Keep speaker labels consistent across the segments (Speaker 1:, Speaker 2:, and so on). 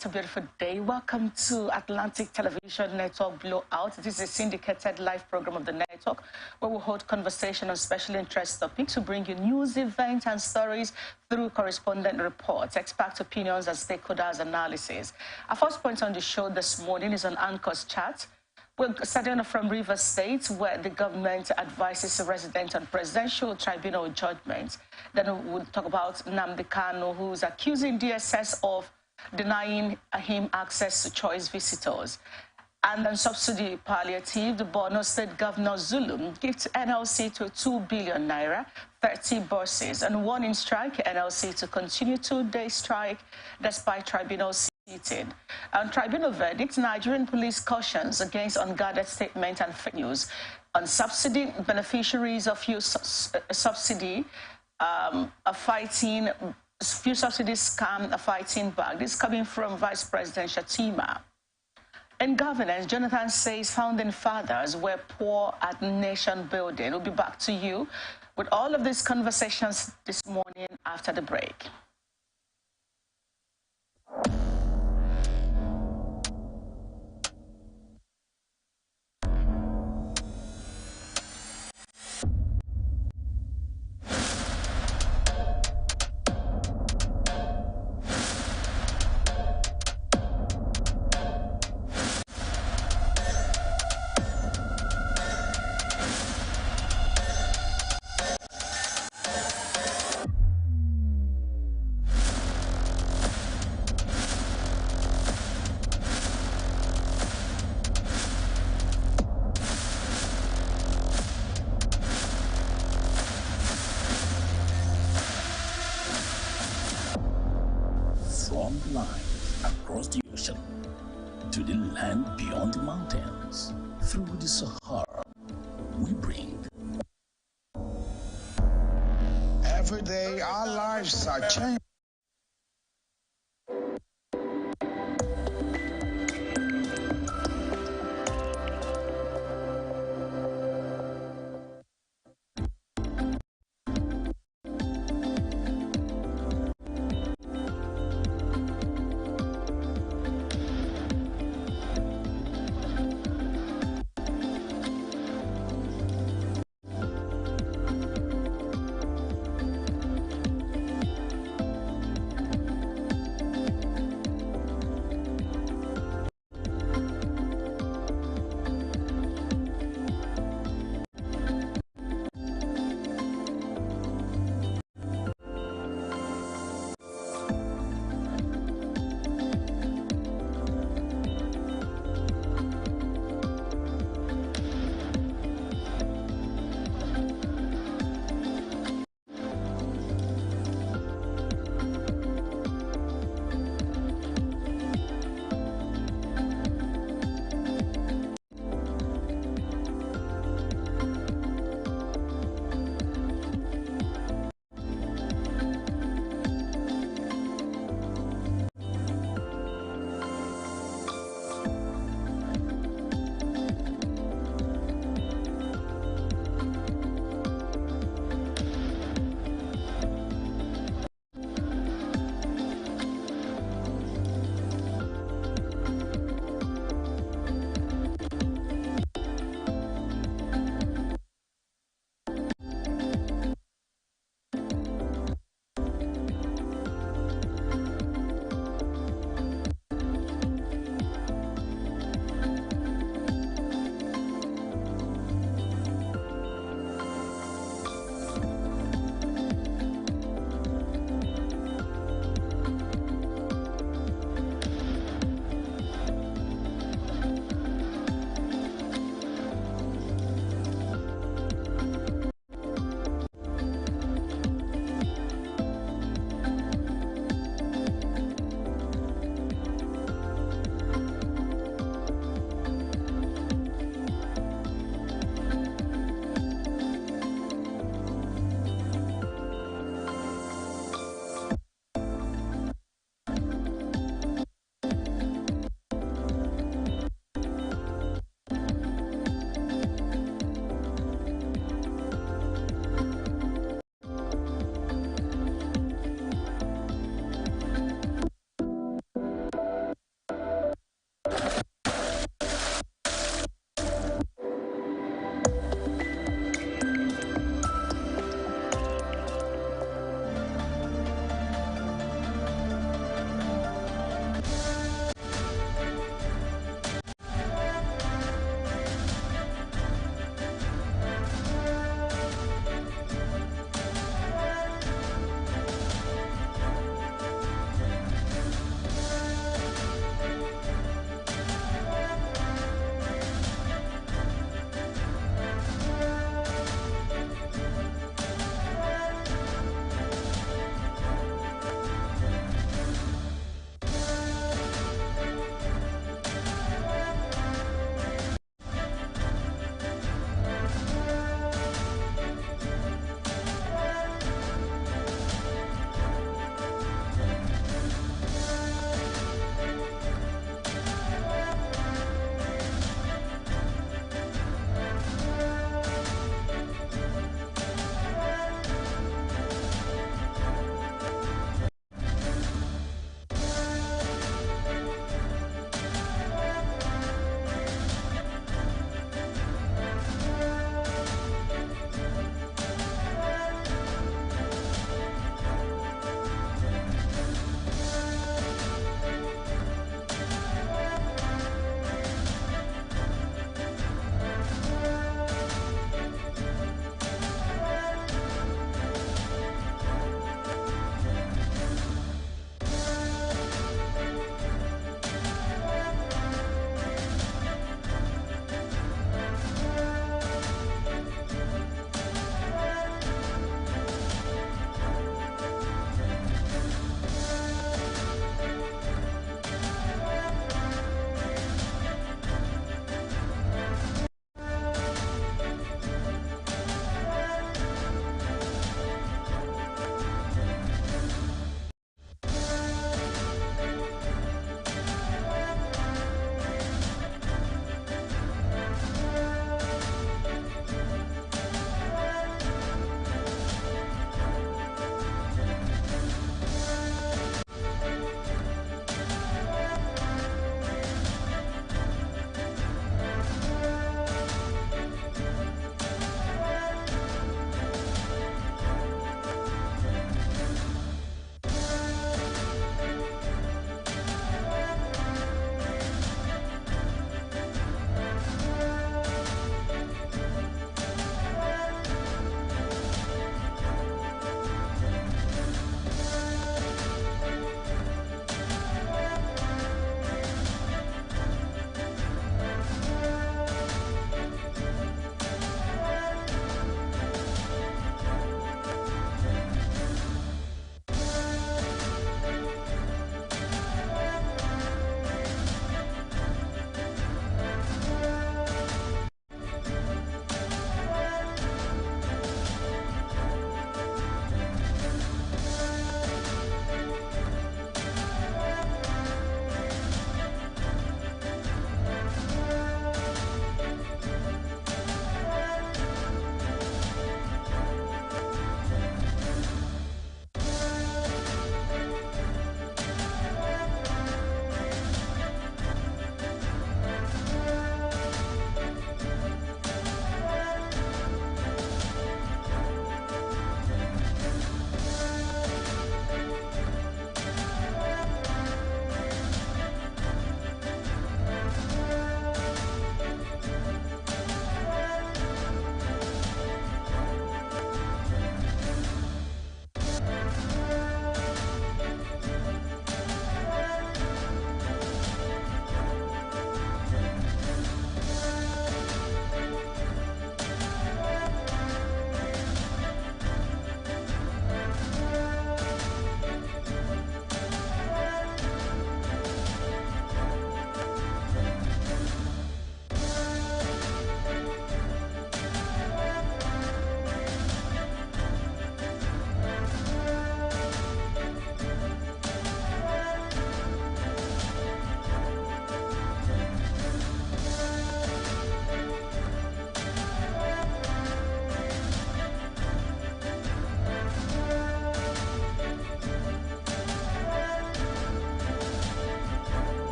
Speaker 1: It's a beautiful day. Welcome to Atlantic Television Network Blowout. This is a syndicated live program of the network where we hold conversation on special interest topics to bring you news, events, and stories through correspondent reports, expert opinions, and stakeholders' analysis. Our first point on the show this morning is on Anchor's chat. We're starting from Rivers State, where the government advises a resident on presidential tribunal judgment. Then we'll talk about Nnamdi Kanu, who's accusing DSS of denying him access to choice visitors. And on subsidy palliative, the Borno State Governor Zulum gives NLC to 2 billion naira, 30 buses, and warning strike NLC to continue 2-day strike despite tribunal sitting. On tribunal verdict, Nigerian police cautions against unguarded statement and fake news. On subsidy, beneficiaries of few subsidy are fighting. Few subsidies scam are fighting back. This is coming from Vice President Shatima. In governance, Jonathan says founding fathers were poor at nation building. We'll be back to you with all of these conversations this morning after the break.
Speaker 2: Across the ocean, to the land beyond the mountains, through the Sahara, we bring.
Speaker 3: Every day our lives are changing.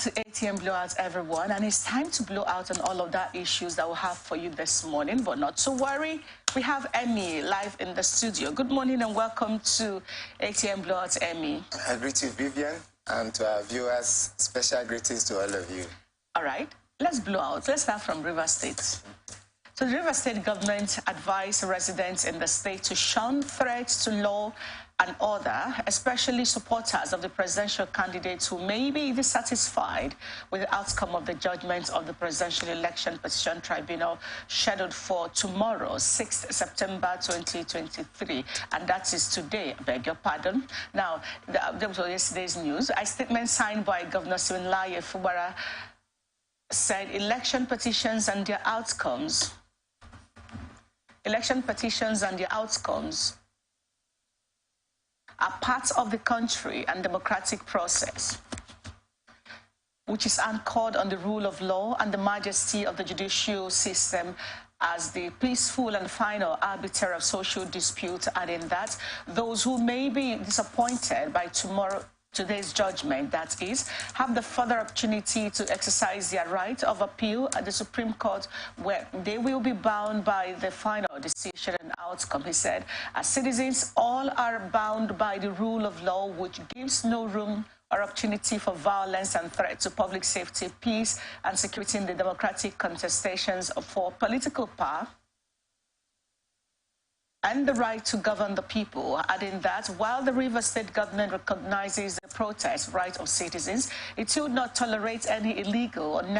Speaker 1: to ATM Blowout, everyone, and it's time to blow out on all of that issues that we'll have for you this morning, but not to worry. We have Emmy live in the studio. Good morning and welcome to ATM Blowout, Emmy.
Speaker 4: I greet you, Vivian, and to our viewers, special greetings to all of you.
Speaker 1: All right, let's blow out. Let's start from River State. So the River State government advised residents in the state to shun threats to law and order, especially supporters of the presidential candidates who may be dissatisfied with the outcome of the judgment of the Presidential Election Petition Tribunal scheduled for tomorrow, 6th September 2023. And that is today, I beg your pardon. Now, there was yesterday's news. A statement signed by Governor Siminalayi Fubara said election petitions and their outcomes are part of the country and democratic process, which is anchored on the rule of law and the majesty of the judicial system as the peaceful and final arbiter of social disputes, adding that those who may be disappointed by today's judgment, that is, have the further opportunity to exercise their right of appeal at the Supreme Court, where they will be bound by the final decision and outcome. He said, as citizens, all are bound by the rule of law, which gives no room or opportunity for violence and threat to public safety, peace, and security in the democratic contestations for political power and the right to govern the people, adding that while the River State government recognizes the protest right of citizens, it will not tolerate any illegal and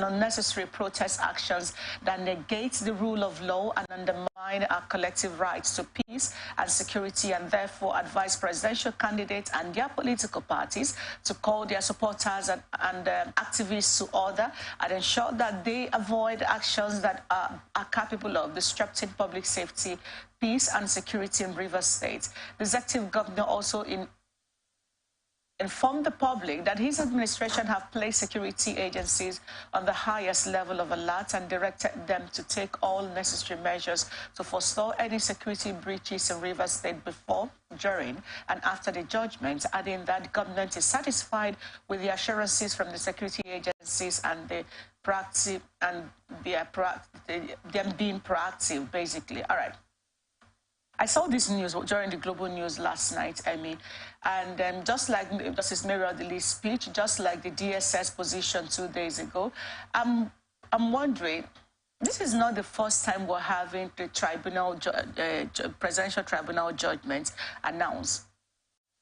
Speaker 1: unnecessary protest actions that negate the rule of law and undermine our collective rights to peace and security, and therefore advise presidential candidates and their political parties to call their supporters and activists to order and ensure that they avoid actions that are capable of disrupting public safety, peace and security in River State. The executive governor also informed the public that his administration have placed security agencies on the highest level of alert and directed them to take all necessary measures to forestall any security breaches in River State before, during and after the judgment, adding that the government is satisfied with the assurances from the security agencies and them being proactive, basically. All right. I saw this news during the Global News last night, Emmy, and just like Justice Mary Odili's speech, just like the DSS position 2 days ago, I'm wondering, this is not the first time we're having the presidential tribunal judgment announced.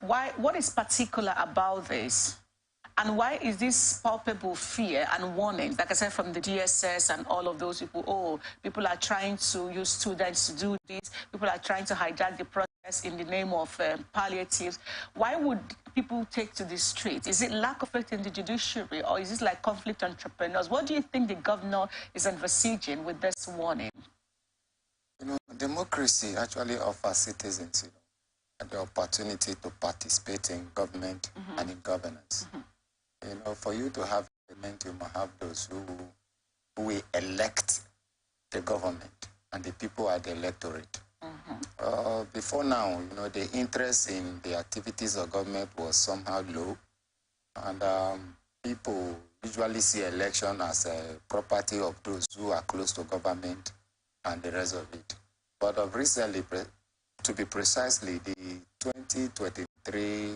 Speaker 1: What is particular about this? And why is this palpable fear and warning, like I said, from the DSS and all of those people, oh, people are trying to use students to do this, people are trying to hijack the process in the name of palliatives. Why would people take to the street? Is it lack of faith in the judiciary, or is this like conflict entrepreneurs? What do you think the governor is envisaging with this warning?
Speaker 4: You know, democracy actually offers citizens, the opportunity to participate in government and in governance. You know, for you to have government, you must have those who will elect the government, and the people are the electorate. Before now, you know, the interest in the activities of government was somehow low, and people usually see election as a property of those who are close to government and the rest of it. But of recently, to be precisely, the 2023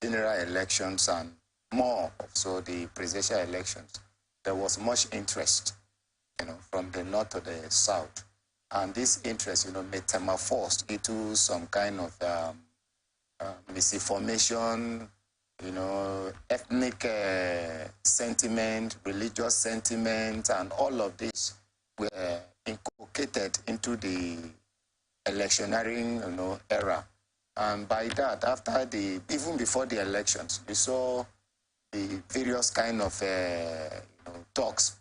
Speaker 4: general elections and more so the presidential elections, there was much interest, from the north to the south. And this interest, metamorphosed into some kind of misinformation, ethnic sentiment, religious sentiment, and all of this were inculcated into the electioneering, era. And by that, even before the elections, we saw the various kind of talks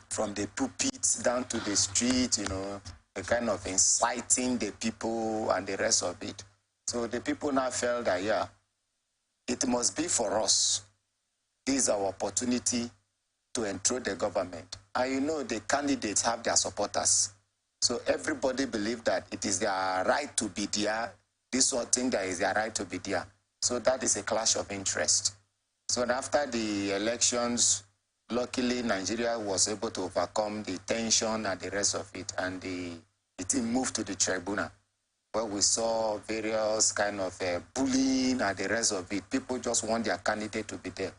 Speaker 4: from the pulpits down to the street, the kind of inciting the people and the rest of it. So the people now felt that, yeah, it must be for us. This is our opportunity to enthrone the government. And the candidates have their supporters. So everybody believed that it is their right to be there. This sort of thing that is their right to be there. So that is a clash of interest. So after the elections, luckily Nigeria was able to overcome the tension and the rest of it, and the team moved to the tribunal, where we saw various kind of bullying and the rest of it. People just want their candidate to be there,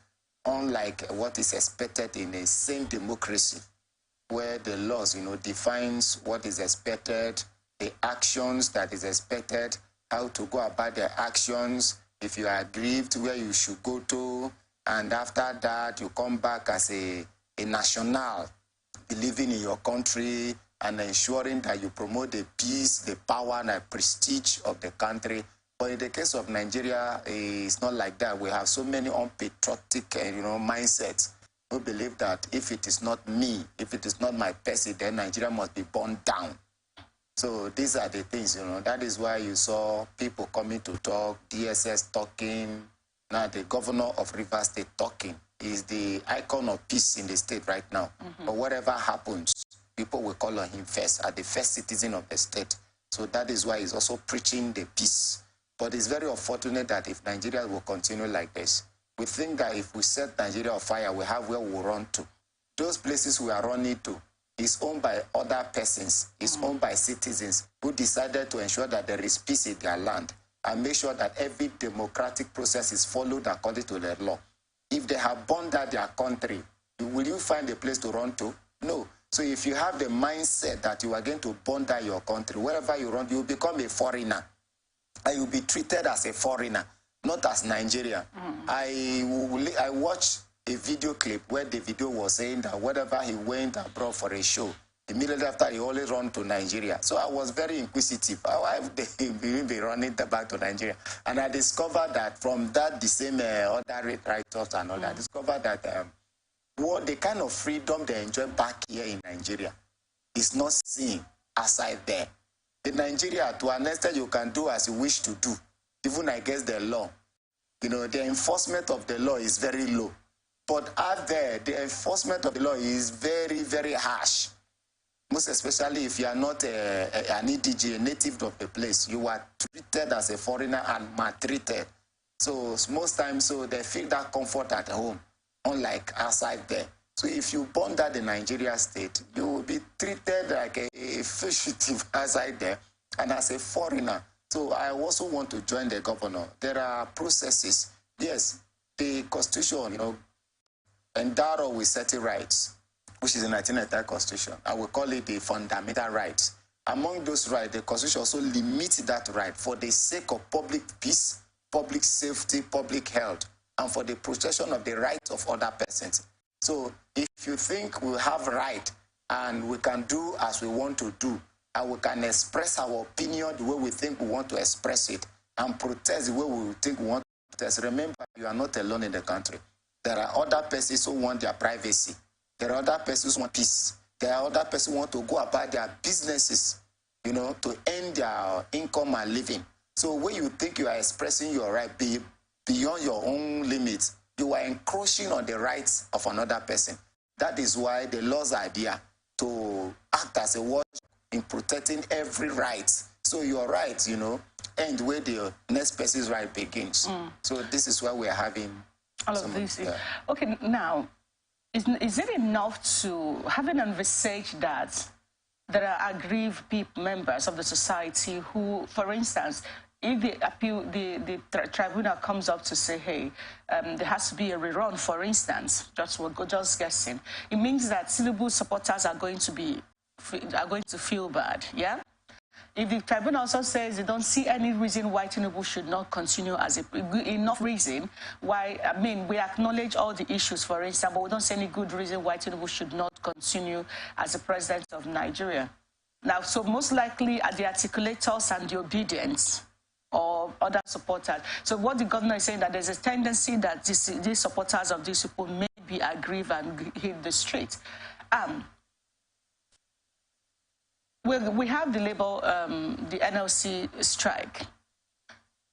Speaker 4: unlike what is expected in a sane democracy, where the laws, defines what is expected, the actions that is expected, how to go about the actions, if you are aggrieved, where you should go to, and after that, you come back as a national, believing in your country and ensuring that you promote the peace, the power, and the prestige of the country. But in the case of Nigeria, it's not like that. We have so many unpatriotic, mindsets who believe that if it is not me, if it is not my person, then Nigeria must be burned down. So these are the things, That is why you saw people coming to talk, DSS talking. Now the governor of Rivers State talking is the icon of peace in the state right now. But whatever happens, people will call on him first, as the first citizen of the state. So that is why he's also preaching the peace. But it's very unfortunate that if Nigeria will continue like this, we think that if we set Nigeria on fire, we have where we'll run to. Those places we are running to is owned by other persons, is owned by citizens who decided to ensure that there is peace in their land and make sure that every democratic process is followed according to the law. If they have burned down their country, will you find a place to run to? No. So if you have the mindset that you are going to burn down your country, wherever you run, you will become a foreigner. And you'll be treated as a foreigner, not as Nigeria. I watched a video clip where the video was saying that whenever he went abroad for a show, immediately after he always run to Nigeria. So I was very inquisitive. Why would they be running back to Nigeria? And I discovered that from that, the same other write-offs and all that, I discovered that what the kind of freedom they enjoy back here in Nigeria is not seen outside there. In Nigeria, to an extent, you can do as you wish to do, even against the law. The enforcement of the law is very low. But out there, the enforcement of the law is very, very harsh. Most especially if you are not an EDG, a native of the place, you are treated as a foreigner and maltreated. So most times, they feel that comfort at home, unlike outside there. So if you burn down the Nigeria state, you will be treated like a fugitive outside there and as a foreigner. So I also want to join the governor. There are processes. Yes, the Constitution, endowed with certain rights, which is the 1999 Constitution. I will call it the fundamental rights. Among those rights, the Constitution also limits that right for the sake of public peace, public safety, public health, and for the protection of the rights of other persons. So if you think we have right and we can do as we want to do, and we can express our opinion the way we think we want to express it, and protest the way we think we want to protest, remember, you are not alone in the country. There are other persons who want their privacy. There are other persons who want peace. There are other persons who want to go about their businesses, to earn their income and living. So when you think you are expressing your right beyond your own limits, you are encroaching on the rights of another person. That is why the laws are there to act as a watch in protecting every right. So your rights, end where the next person's right begins. So this is why we are having
Speaker 1: all of this. Yeah. Okay, now, is it enough to having envisaged that there are aggrieved members of the society who, for instance, if the tribunal comes up to say, hey, there has to be a rerun, for instance, just guessing, it means that Tinubu supporters are going to feel bad, yeah? If the tribunal also says they don't see any reason why Tinubu should not continue as enough reason why, we acknowledge all the issues, for instance, but we don't see any good reason why Tinubu should not continue as the president of Nigeria. Now, so most likely are the articulators and the obedience or other supporters. So what the governor is saying, that there's a tendency that these supporters of these people may be aggrieved and hit the street. We have the label, the NLC strike.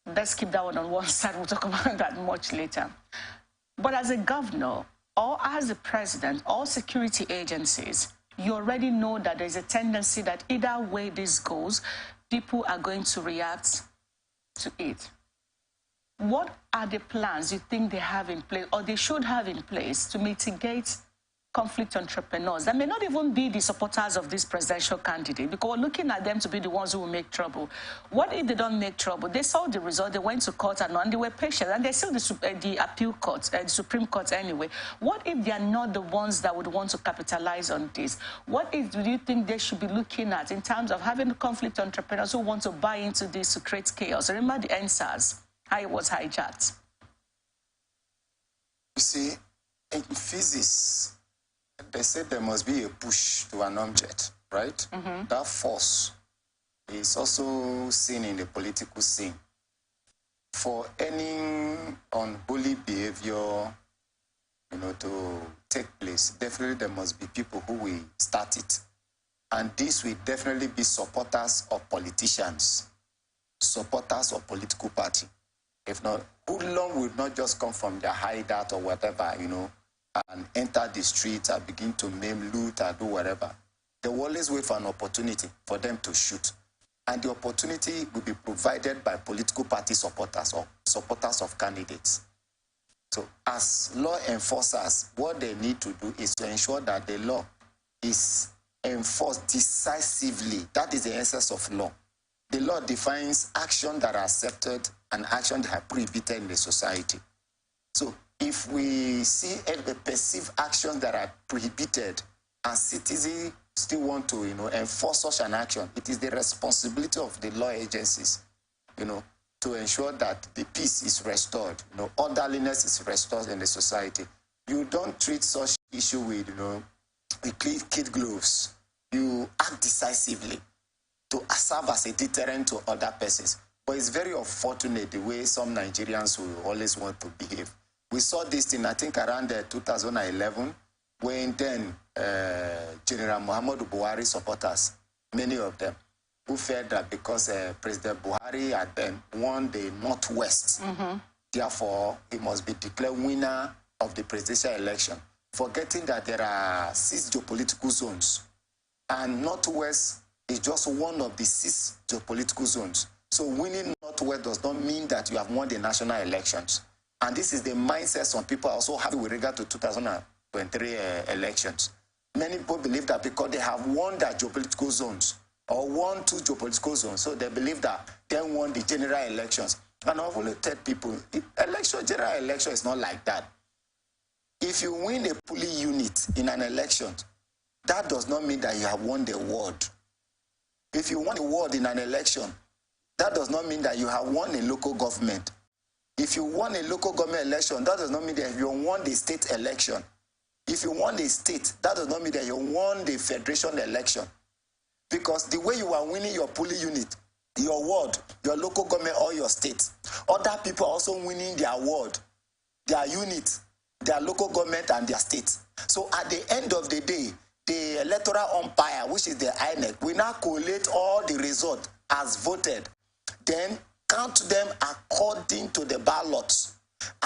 Speaker 1: Let's keep that one on one side. We'll talk about that much later. But as a governor, or as a president, or security agencies, you already know that there's a tendency that either way this goes, people are going to react to it. what are the plans you think they have in place or they should have in place to mitigate conflict entrepreneurs that may not even be the supporters of this presidential candidate, because we're looking at them to be the ones who will make trouble? What if they don't make trouble? They saw the result, they went to court and they were patient, and they're still the appeal court, the Supreme Court anyway. What if they are not the ones that would want to capitalize on this? What if do you think they should be looking at in terms of having conflict entrepreneurs who want to buy into this to create chaos? Remember the NSAS, how it was hijacked.
Speaker 4: You see, in physics, they said there must be a push to an object, right? Mm-hmm. That force is also seen in the political scene. For any unholy behavior, to take place, definitely there must be people who will start it. And this will definitely be supporters of politicians, supporters of political party. If not, hoodlum will not just come from their hideout or whatever, and enter the streets and begin to maim, loot, and do whatever. They will always wait for an opportunity for them to shoot. And the opportunity will be provided by political party supporters or supporters of candidates. So as law enforcers, what they need to do is to ensure that the law is enforced decisively. That is the essence of law. The law defines actions that are accepted and actions that are prohibited in the society. So if we see the perceived actions that are prohibited and citizens still want to, enforce such an action, it is the responsibility of the law agencies, to ensure that the peace is restored, orderliness is restored in the society. You don't treat such issue with, with kid gloves. You act decisively to serve as a deterrent to other persons. But it's very unfortunate the way some Nigerians will always want to behave. We saw this in, I think, around 2011, when then General Muhammadu Buhari supporters, many of them, who felt that because President Buhari had then won the Northwest, therefore he must be declared winner of the presidential election, forgetting that there are 6 geopolitical zones, and Northwest is just one of the 6 geopolitical zones. So winning Northwest does not mean that you have won the national elections. And this is the mindset some people are also having with regard to 2023 elections. Many people believe that because they have won their geopolitical zones or won 2 geopolitical zones, so they believe that they won the general elections. And I've only tell people, general election is not like that. If you win a polling unit in an election, that does not mean that you have won the ward. If you won a ward in an election, that does not mean that you have won a local government. If you won a local government election, that does not mean that you won the state election. If you won the state, that does not mean that you won the federation election. Because the way you are winning your polling unit, your ward, your local government, or your state, other people are also winning their ward, their unit, their local government, and their state. So at the end of the day, the electoral umpire, which is the INEC, will now collate all the results as voted, then count them according to the ballots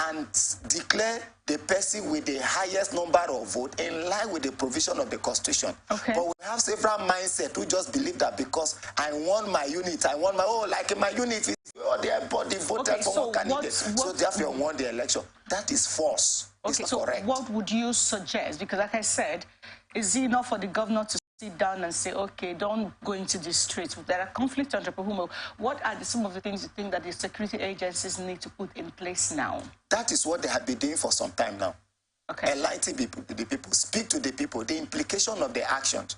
Speaker 4: and declare the person with the highest number of votes in line with the provision of the Constitution. Okay. But we have several mindsets who just believe that because I won my unit, I won my, like my unit, everybody voted for one candidate, so therefore I won the election. That is false.
Speaker 1: Okay,
Speaker 4: it's
Speaker 1: so
Speaker 4: not correct.
Speaker 1: What would you suggest? Because like I said, is it enough for the governor to sit down and say, okay, don't go into the streets? There are conflict entrepreneurs. What are some of the things you think that the security agencies need to put in place now?
Speaker 4: That is what they have been doing for some time now.
Speaker 1: Okay.
Speaker 4: Enlighten the people, speak to the people, the implication of the actions.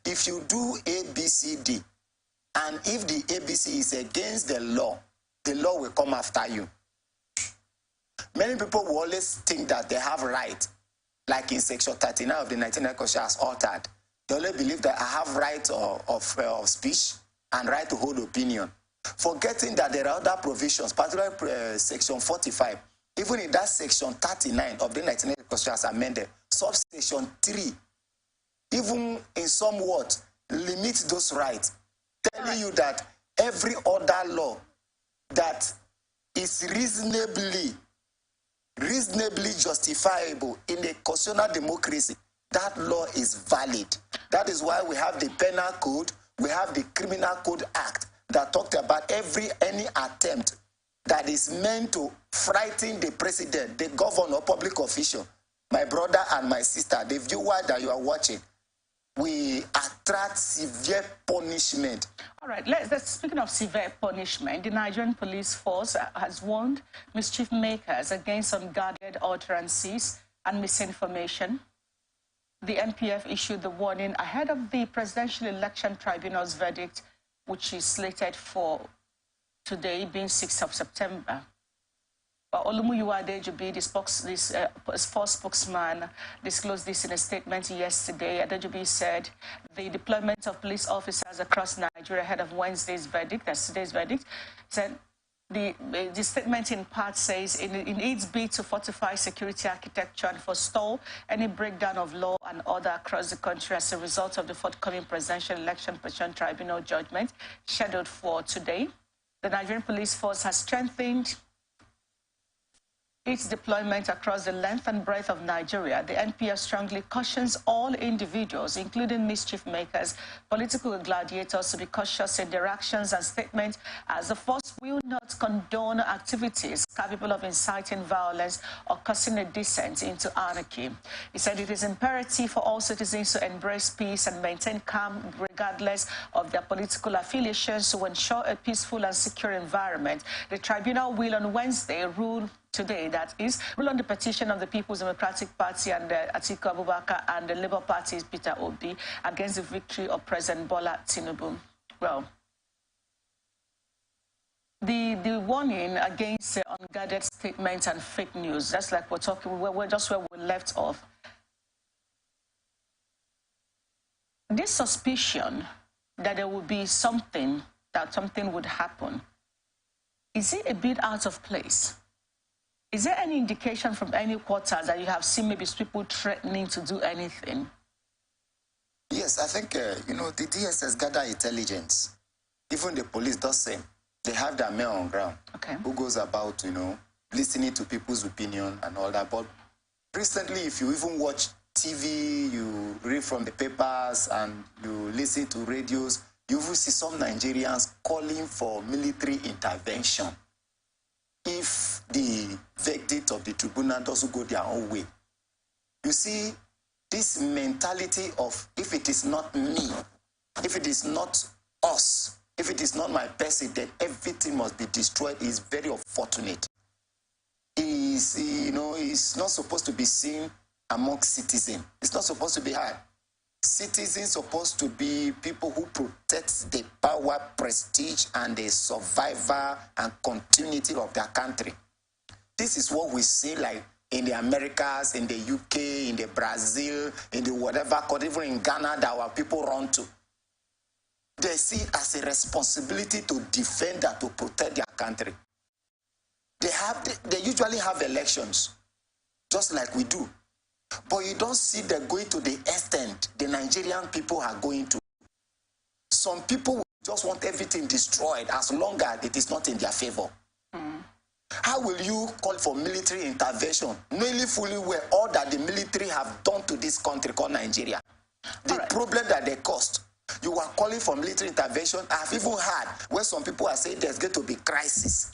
Speaker 4: If you do A, B, C, D, and if the ABC is against the law will come after you. Many people will always think that they have right, like in Section 39 of the 1999 Constitution as altered. They only believe that I have right of speech and right to hold opinion, forgetting that there are other provisions, particularly Section 45. Even in that Section 39 of the 1999 Constitution as amended, subsection 3, even in some words, limits those rights, telling you that every other law that is reasonably justifiable in a constitutional democracy, that law is valid. That is why we have the Penal Code, we have the Criminal Code Act that talked about any attempt that is meant to frighten the president, the governor, public official, my brother and my sister, the viewer that you are watching, we attract severe punishment.
Speaker 1: All right, speaking of severe punishment, the Nigerian police force has warned mischief makers against unguarded utterances and misinformation. The NPF issued the warning ahead of the Presidential Election Tribunal's verdict, which is slated for today, being 6th of September. Olumuyiwa Adejobi, this force spokesman, disclosed this in a statement yesterday. Adejobi said the deployment of police officers across Nigeria ahead of Wednesday's verdict, that's today's verdict, said the statement in part says in its bid to fortify security architecture and forestall any breakdown of law and order across the country as a result of the forthcoming Presidential Election Tribunal judgment scheduled for today, the Nigerian police force has strengthened its deployment across the length and breadth of Nigeria. The NPF strongly cautions all individuals, including mischief makers, political gladiators, to be cautious in their actions and statements, as the force will not condone activities capable of inciting violence or causing a descent into anarchy. He said it is imperative for all citizens to embrace peace and maintain calm regardless of their political affiliations to ensure a peaceful and secure environment. The tribunal will on Wednesday rule on the petition of the People's Democratic Party and Atiku Abubakar and the Labour Party's Peter Obi against the victory of President Bola Tinubu. Well, the warning against unguarded statements and fake news, that's like we're just where we left off. This suspicion that there would be something would happen, is it a bit out of place? Is there any indication from any quarters that you have seen maybe people threatening to do anything?
Speaker 4: Yes, I think, the DSS gather intelligence. Even the police does same. They have their men on ground who goes about, listening to people's opinion and all that. But recently, if you even watch TV, you read from the papers and you listen to radios, you will see some Nigerians calling for military intervention if the verdict of the tribunal doesn't go their own way. You see, this mentality of if it is not me, if it is not us, if it is not my person, then everything must be destroyed is very unfortunate. It's not supposed to be seen among citizens. It's not supposed to be hard. Citizens supposed to be people who protect the power, prestige, and the survival and continuity of their country. This is what we see like in the Americas, in the UK, in the Brazil, in the whatever country, even in Ghana that our people run to. They see it as a responsibility to defend and to protect their country. They usually have elections, just like we do. But you don't see them going to the extent the Nigerian people are going to. Some people just want everything destroyed as long as it is not in their favor. How will you call for military intervention, knowing fully well all that the military have done to this country called Nigeria? The problem that they caused. You are calling for military intervention. I've even heard where some people are saying there's going to be crisis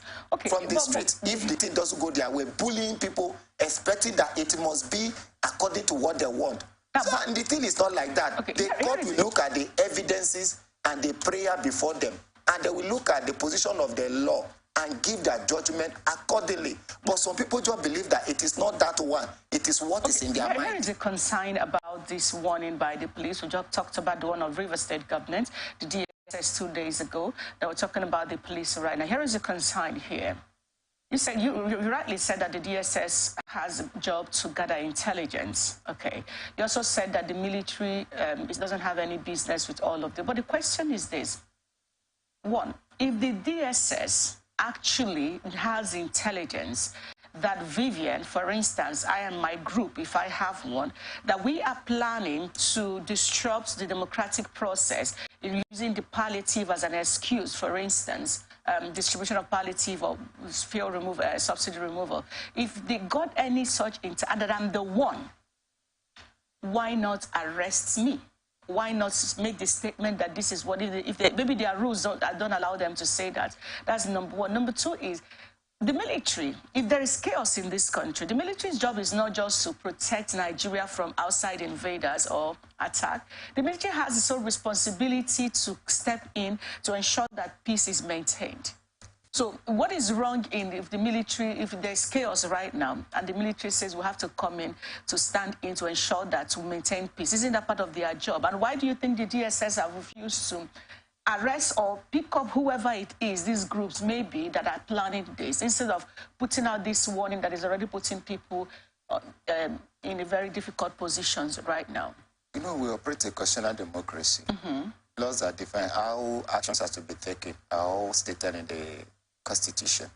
Speaker 4: from the streets if the thing doesn't go their way, bullying people, expecting that it must be according to what they want. And the thing is not like that. The court will look at the evidences and the prayer before them, and they will look at the position of the law and give their judgment accordingly. But some people just believe that it is not that one. It is what is in their mind.
Speaker 1: There is a concern about this warning by the police. We just talked about the one of River State government, the DSS 2 days ago. They were talking about the police right now. Here is a concern here. You rightly said that the DSS has a job to gather intelligence. Okay. You also said that the military doesn't have any business with all of them. But the question is this. One, if the DSS actually has intelligence that Vivian, for instance, I and my group, if I have one, that we are planning to disrupt the democratic process in using the palliative as an excuse, for instance, distribution of palliative or fuel removal, subsidy removal. If they got any such and that I'm the one, why not arrest me? Why not make the statement that this is what it is? Maybe their rules don't allow them to say that. That's number one. Number two is, the military, if there is chaos in this country, the military's job is not just to protect Nigeria from outside invaders or attack. The military has its own responsibility to step in to ensure that peace is maintained. So what is wrong if the military, if there's chaos right now, and the military says we have to come in to stand in to ensure that we maintain peace? Isn't that part of their job? And why do you think the DSS have refused to arrest or pick up whoever it is, these groups maybe, that are planning this, instead of putting out this warning that is already putting people in a very difficult positions right now?
Speaker 4: You know, we operate a constitutional democracy. Laws are defined. How actions have to be taken are all stated in the Constitution.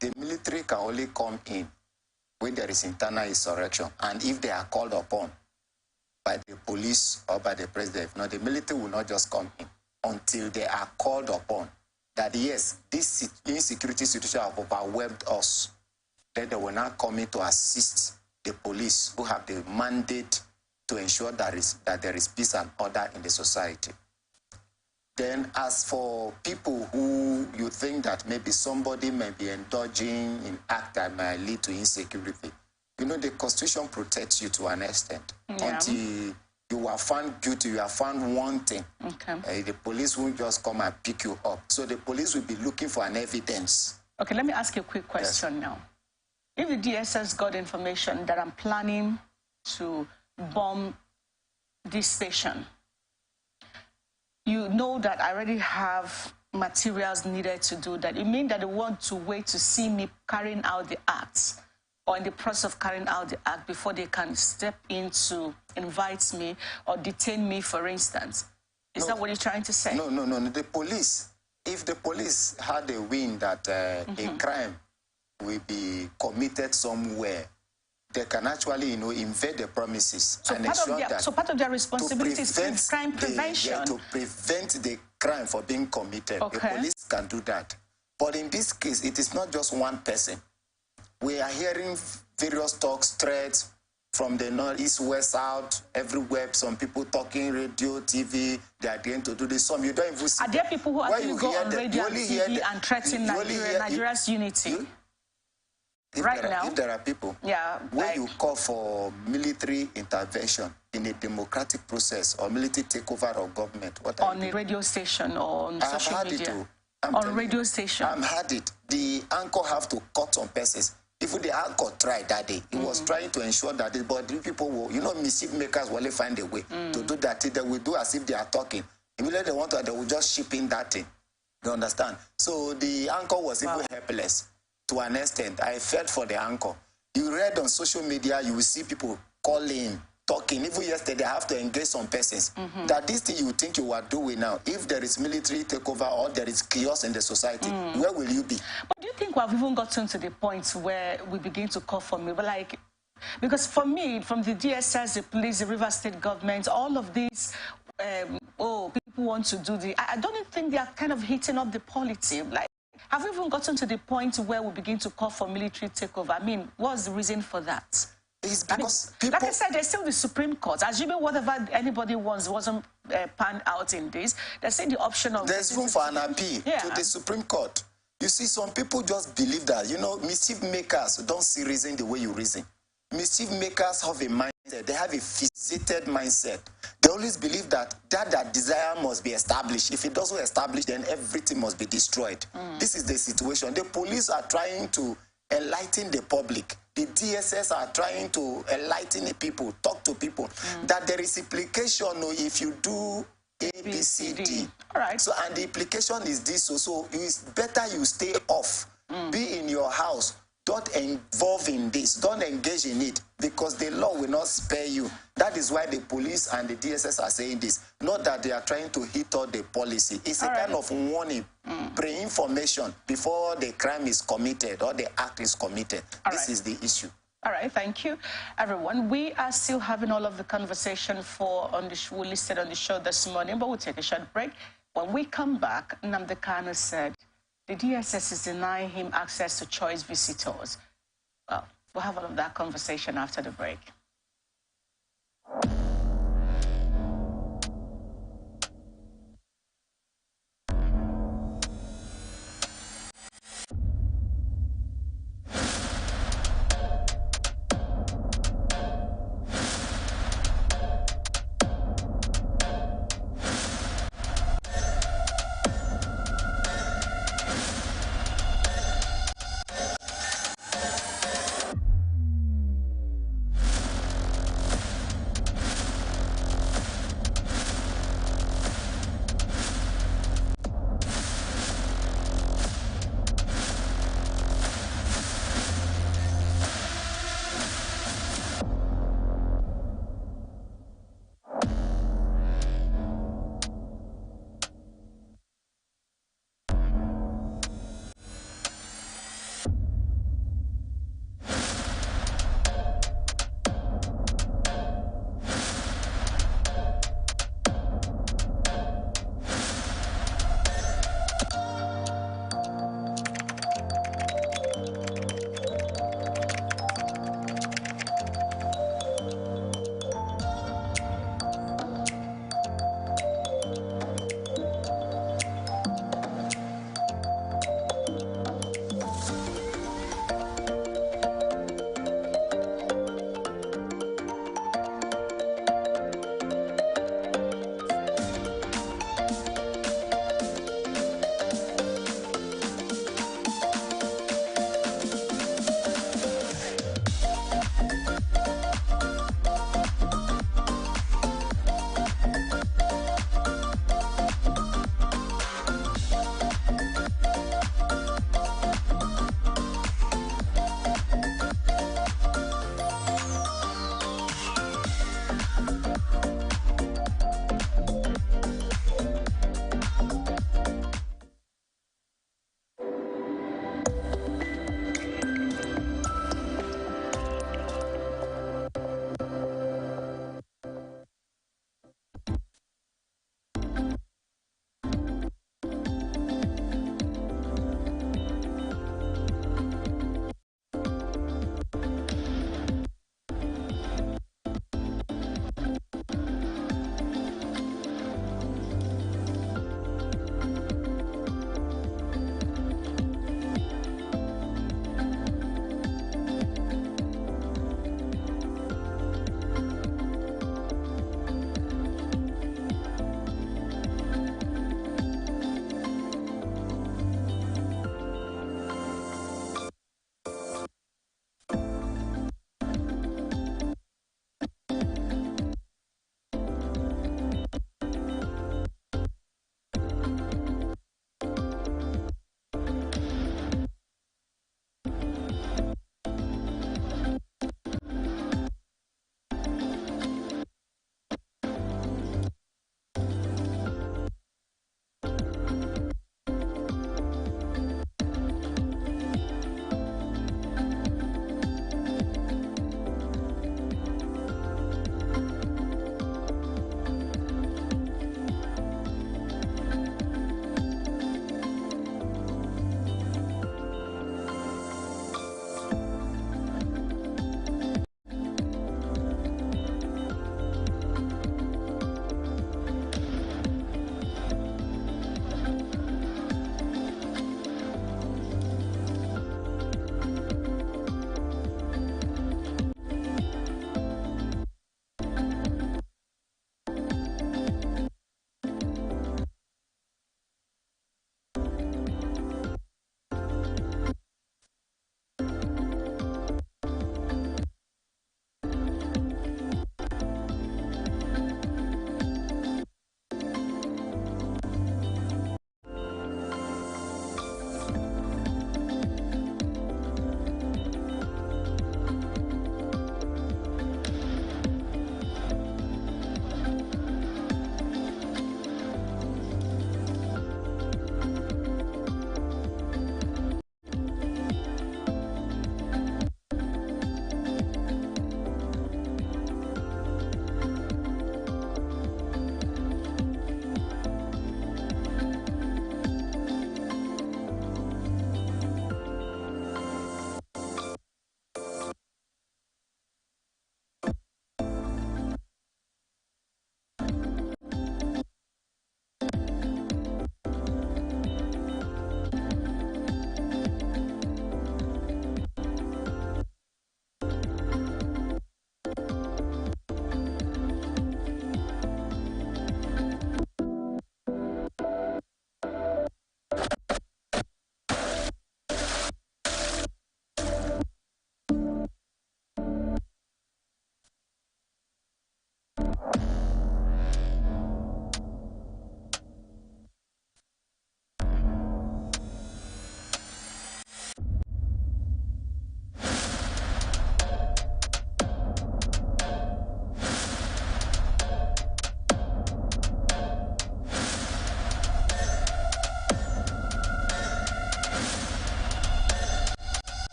Speaker 4: The military can only come in when there is internal insurrection, and if they are called upon by the police or by the president. If not, the military will not just come in until they are called upon that, yes, this insecurity situation have overwhelmed us. Then they will not come in to assist the police, who have the mandate to ensure that there is peace and order in the society. Then, as for people who you think that maybe somebody may be indulging in act that might lead to insecurity, you know, the Constitution protects you to an extent. Until you are found guilty, you are found wanting. The police won't just come and pick you up. So the police will be looking for an evidence.
Speaker 1: Okay, let me ask you a quick question now. If the DSS got information that I'm planning to bomb this station, you know that I already have materials needed to do that. It means that they want to wait to see me carrying out the acts, or in the process of carrying out the act, before they can step in to invite me or detain me, for instance. Is that what you're trying to say?
Speaker 4: No. The police, if the police had a win that a crime will be committed somewhere, they can actually, you know, invade the premises and ensure that.
Speaker 1: So part of their responsibility is crime prevention.
Speaker 4: To prevent the crime from being committed. The police can do that. But in this case, it is not just one person. We are hearing various talks, threats from the north, east, west, south, everywhere. Some people talking radio, TV. They are going to do this. Some you don't even see.
Speaker 1: Are there people who actually go on radio and TV and threaten Nigeria's unity? If
Speaker 4: there are people, when you call for military intervention in a democratic process or military takeover of government, what
Speaker 1: on a radio station or on social media? On radio station.
Speaker 4: I've had it. The anchor have to cut on persons. Even the anchor tried that day. He was trying to ensure that but the people will, you know, mischief makers will find a way to do that. They will do as if they are talking. Immediately they want to, they will just ship in that thing. You understand? So the anchor was even helpless. To an extent, I felt for the anchor. You read on social media, you will see people calling, talking. Even yesterday, I have to engage some persons. That this thing you think you are doing now, if there is military takeover or there is chaos in the society, where will you be?
Speaker 1: But do you think we have even gotten to the point where we begin to call for me? But like, because for me, from the DSS, the police, the River State government, all of these, people want to do I don't think they are kind of hitting up the polity. Like, have we even gotten to the point where we begin to call for military takeover? I mean, what's the reason for that?
Speaker 4: It's because
Speaker 1: like I said, there's still the Supreme Court. Assuming whatever anybody wants wasn't panned out in this, there's still the option of...
Speaker 4: There's room for an appeal to the Supreme Court. You see, some people just believe that, you know, mischief makers don't see reason the way you reason. Mischief makers have a mindset. They have a fixated mindset. They always believe that desire must be established. If it doesn't establish, then everything must be destroyed. This is the situation. The police are trying to enlighten the public. The DSS are trying to enlighten the people, talk to people, that there is implication if you do A, B, C, D.
Speaker 1: All right.
Speaker 4: So, and the implication is this. So it's better you stay off. Be in your house. Don't involve in this. Don't engage in it, because the law will not spare you. That is why the police and the DSS are saying this. Not that they are trying to hit out the policy. It's a kind of warning, pre-information before the crime is committed or the act is committed. This is the issue.
Speaker 1: All right, thank you, everyone. We are still having all of the conversation we listed on the show this morning, but we'll take a short break. When we come back, Nnamdi Kanu said the DSS is denying him access to choice visitors. Well, we'll have all of that conversation after the break.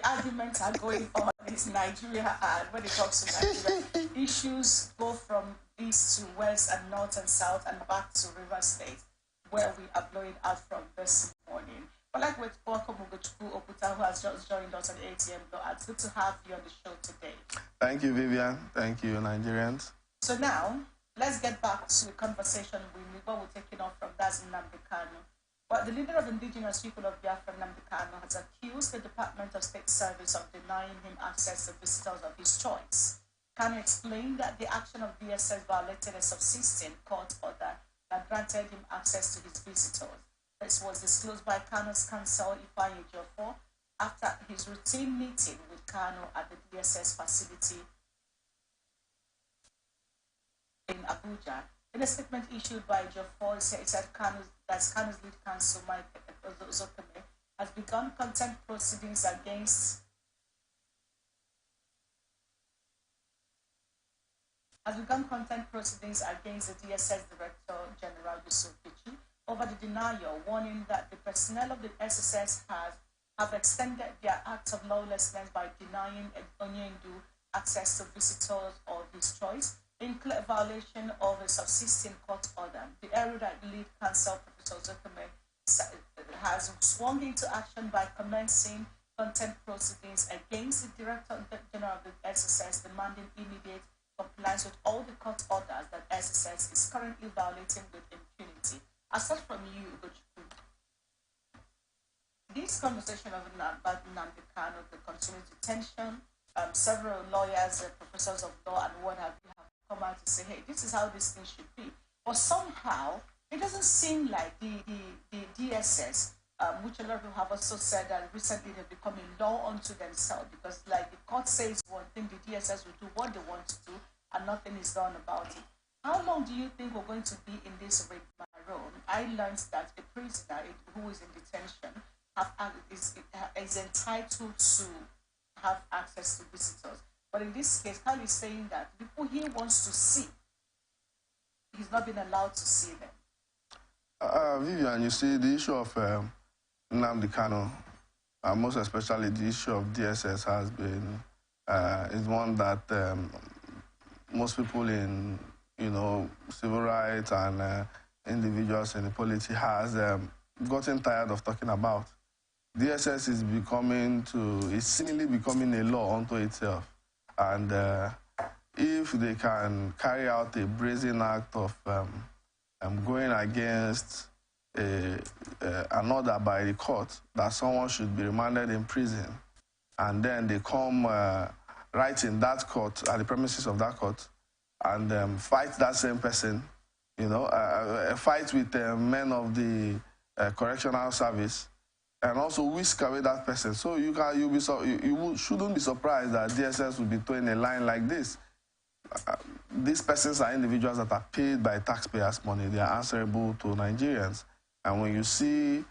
Speaker 1: arguments are going on is Nigeria, and when it comes to Nigeria, issues go from east to west and north and south and back to River State, where we are blowing out from this morning. But like with welcome Ugochukwu Oputa, who has just joined us on ATM Blowout. It's good to have you on the show today.
Speaker 5: Thank you, Vivian. Thank you, Nigerians.
Speaker 1: So now, let's get back to the conversation what we're taking off from that's Nnamdi Kanu. But the leader of indigenous people of Biafra, Nnamdi Kanu, has accused the Department of State Service of denying him access to visitors of his choice. Kanu explained that the action of DSS violated a subsisting court order that granted him access to his visitors. This was disclosed by Kanu's counsel, Ifeanyi Ejiofor, after his routine meeting with Kanu at the DSS facility in Abuja. In a statement issued by Ejiofor, it said Kanu's lead counsel, Mike Ozokeme, has begun contempt proceedings against the DSS Director General Yusuf Bichi over the denial, warning that the personnel of the SSS have extended their act of lawlessness by denying Onyendu access to visitors of his choice, in clear violation of a subsisting court order. The erudite lead counsel, Professor Zokeme, has swung into action by commencing contempt proceedings against the Director General of the SSS, demanding immediate compliance with all the court orders that SSS is currently violating with impunity. Aside from you, Ugochukwu, this conversation about Nnamdi Kanu, the continued detention, several lawyers, professors of law, and what have you have come out to say, hey, this is how this thing should be. But somehow, it doesn't seem like the DSS, which a lot of people have also said that recently they're becoming law unto themselves, because like the court says one thing, the DSS will do what they want to do, and nothing is done about it. How long do you think we're going to be in this rigmarole? I learned that a prisoner who is in detention is entitled to have access to visitors. But in this case, Kanu is saying that people he wants to see, he's not been allowed to see them.
Speaker 5: Vivian, you see, the issue of Nnamdi Kanu, most especially the issue of DSS, has been is one that most people in civil rights and individuals in the polity has gotten tired of talking about. DSS is seemingly becoming a law unto itself, and if they can carry out a brazen act of going against an order by the court that someone should be remanded in prison, and then they come right in that court, at the premises of that court, and fight that same person, fight with men of the correctional service, and also whisk away that person. So you shouldn't be surprised that DSS will be towing a line like this. These persons are individuals that are paid by taxpayers' money. They are answerable to Nigerians. And when you see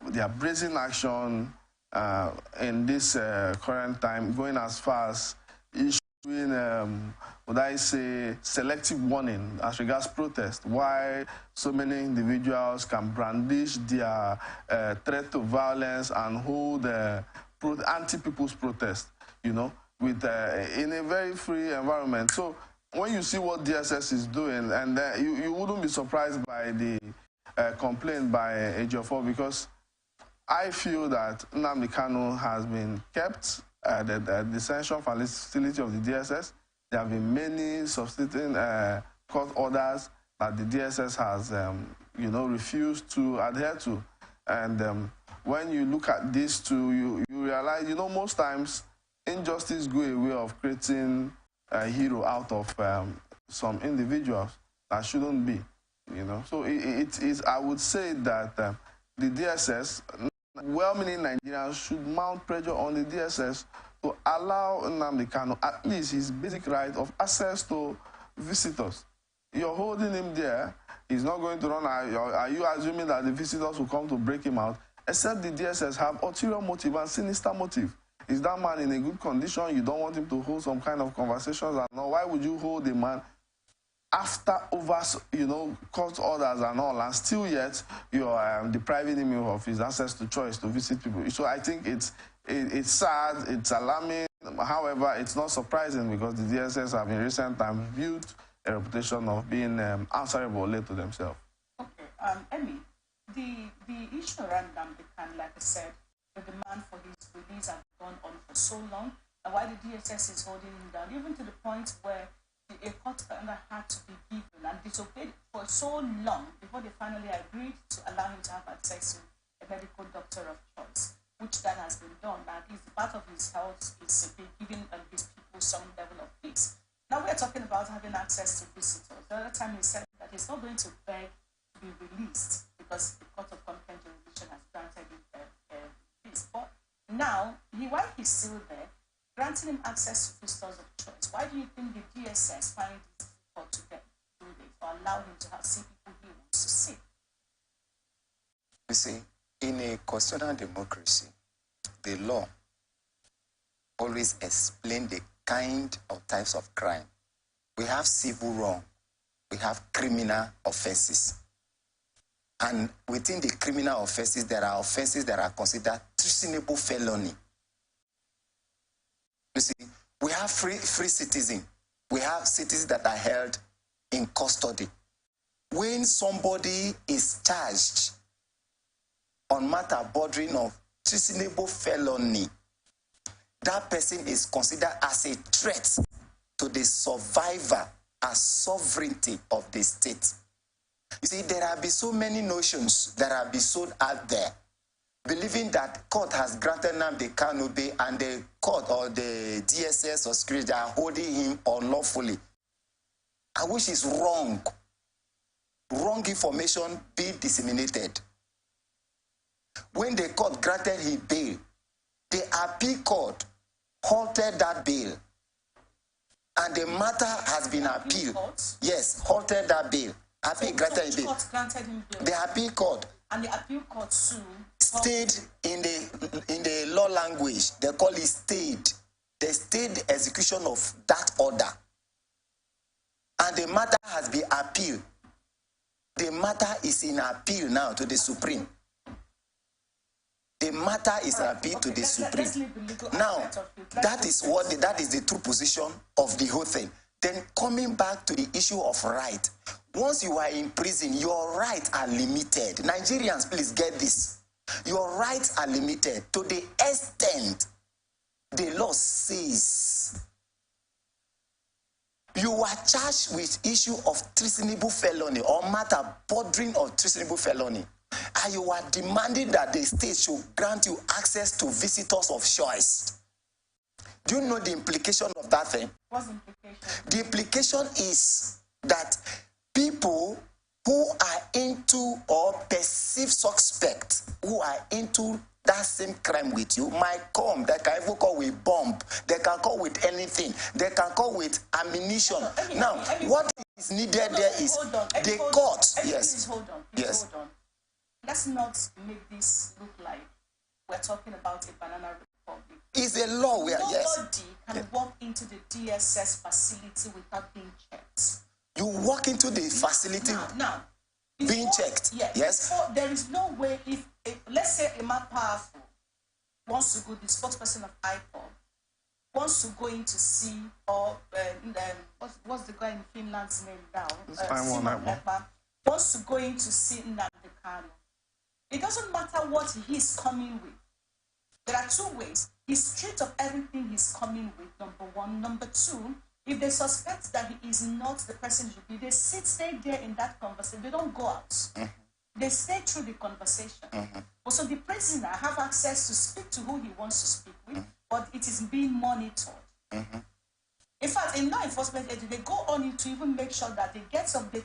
Speaker 5: their brazen action in this current time, going as far as issuing, would I say, selective warning as regards protest, why so many individuals can brandish their threat to violence and hold anti-people's protest, with in a very free environment. So when you see what DSS is doing, and you wouldn't be surprised by the complaint by Ejiofor, because I feel that Nnamdi Kanu has been kept at the detention facility of the DSS. There have been many substituting court orders that the DSS has, refused to adhere to. And when you look at these two, you realize, most times injustice go a way of creating a hero out of some individuals that shouldn't be, So it is, I would say that the DSS, well-meaning Nigerians should mount pressure on the DSS to allow Nnamdi Kanu at least his basic right of access to visitors. You're holding him there. He's not going to run. Are you assuming that the visitors will come to break him out? Except the DSS have ulterior motive and sinister motive. Is that man in a good condition? You don't want him to hold some kind of conversations? No. Why would you hold a man after over, court orders and all, and still yet you're depriving him of his access to choice to visit people? So I think it's It's sad, it's alarming. However, it's not surprising because the DSS have in recent times built a reputation of being answerable late to themselves.
Speaker 1: Okay, Emmy, the issue around Nnamdi Kanu, like I said, the demand for his release has gone on for so long, and why the DSS is holding him down, even to the point where a court order had to be given and disobeyed for so long before they finally agreed to allow him to have access to a medical doctor of choice, which that has been done. Now, it's part of his health is giving his people some level of peace. Now we're talking about having access to visitors. The other time he said that he's not going to beg to be released because the Court of Competent Jurisdiction has granted him this. But now, while he's still there, granting him access to visitors of choice, why do you think the DSS find it difficult to get through this or allow him to see people he wants to see?
Speaker 4: You see, in a constitutional democracy, the law always explains the kind of types of crime. We have civil wrong, we have criminal offenses. And within the criminal offenses, there are offenses that are considered treasonable felony. You see, we have free citizens. We have citizens that are held in custody. When somebody is charged on matter bordering of treasonable felony, that person is considered as a threat to the survivor and sovereignty of the state. You see, there have been so many notions that have been sold out there, believing that court has granted Nnamdi Kanu bail and the court or the DSS or security are holding him unlawfully, which is wrong. Wrong information being disseminated. When the court granted him bail, the appeal court halted that bail. And the matter has been appealed. Yes, halted that bail. Appeal granted him bail. The appeal court.
Speaker 1: And the appeal court soon
Speaker 4: stayed in the law language. They call it stayed. They stayed the execution of that order. And the matter has been appealed. The matter is in appeal now to the Supreme. The matter is appealed to the Supreme. Now, that is the true position of the whole thing. Then coming back to the issue of right. Once you are in prison, your rights are limited. Nigerians, please get this. Your rights are limited to the extent the law says. You are charged with issue of treasonable felony or matter bordering of treasonable felony. And you are demanding that the state should grant you access to visitors of choice. Do you know the implication of that thing?
Speaker 1: What's the implication?
Speaker 4: The implication is that people who are into or perceived suspects who are into that same crime with you might come. They can even come with bomb. They can come with anything. They can come with ammunition. What is needed there is the court. Yes.
Speaker 1: Hold on.
Speaker 4: Yes.
Speaker 1: Hold on. Let's not make this look like we're talking about a banana republic.
Speaker 4: It's a law where,
Speaker 1: nobody can walk into the DSS facility without being checked.
Speaker 4: You walk into the facility being checked. Yes.
Speaker 1: There is no way if let's say a man powerful wants to go, the spokesperson of IPOB wants to go in to see, or what's the guy in Finland's name now? Wants to go in to see Nnamdi Kanu. It doesn't matter what he's coming with. There are two ways. He's stripped of everything he's coming with, number one. Number two, if they suspect that he is not the person he should be, they stay there in that conversation. They don't go out. Mm-hmm. They stay through the conversation. Mm-hmm. Also, the prisoner have access to speak to who he wants to speak with, but it is being monitored. Mm-hmm. In fact, in law enforcement agency, they go on to even make sure that they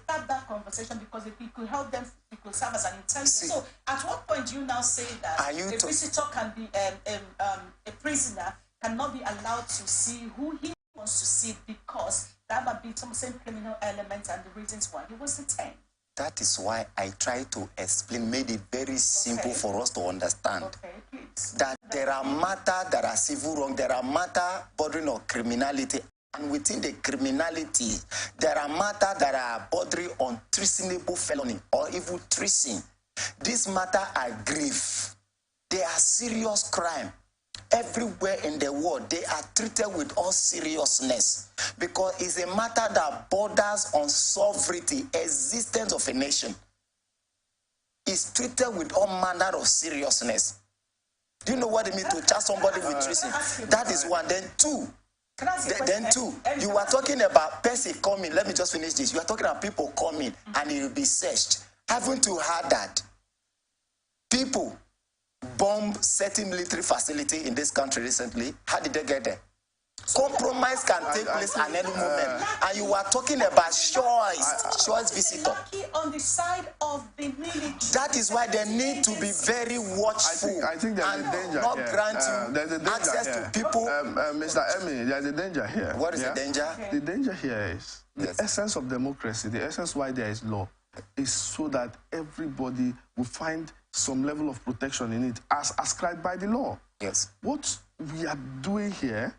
Speaker 1: tap that conversation because it could help them, it could serve as an intelligence. So, at what point do you now say that a visitor can be, a prisoner cannot be allowed to see who he wants to see because that might be some same criminal elements and the reasons why he was detained?
Speaker 4: That is why I try to explain, made it very simple for us to understand. That there are matters that are civil wrong, there are matters bordering on criminality. And within the criminality, there are matters that are bordering on treasonable felony or even treason. These matters are grief. They are serious crime. everywhere in the world, they are treated with all seriousness because it's a matter that borders on sovereignty, existence of a nation. It's treated with all manner of seriousness. Do you know what it means to charge somebody with treason? That is one. Then two. Then two. You were talking about person coming. Let me just finish this. You are talking about people coming and it will be searched. Haven't you heard that? People bomb certain military facility in this country recently. How did they get there? Compromise can take place at any moment. And you were talking about choice visitor.
Speaker 1: On the side of the military.
Speaker 4: That is why they need to be very watchful.
Speaker 5: I think there's a danger
Speaker 4: not
Speaker 5: here.
Speaker 4: grant you access to people.
Speaker 5: Mr. Emmy, there's a danger here.
Speaker 4: What is the danger?
Speaker 5: The danger here is the essence of democracy, the essence why there is law, is so that everybody will find some level of protection in it as ascribed by the law.
Speaker 4: Yes.
Speaker 5: What we are doing here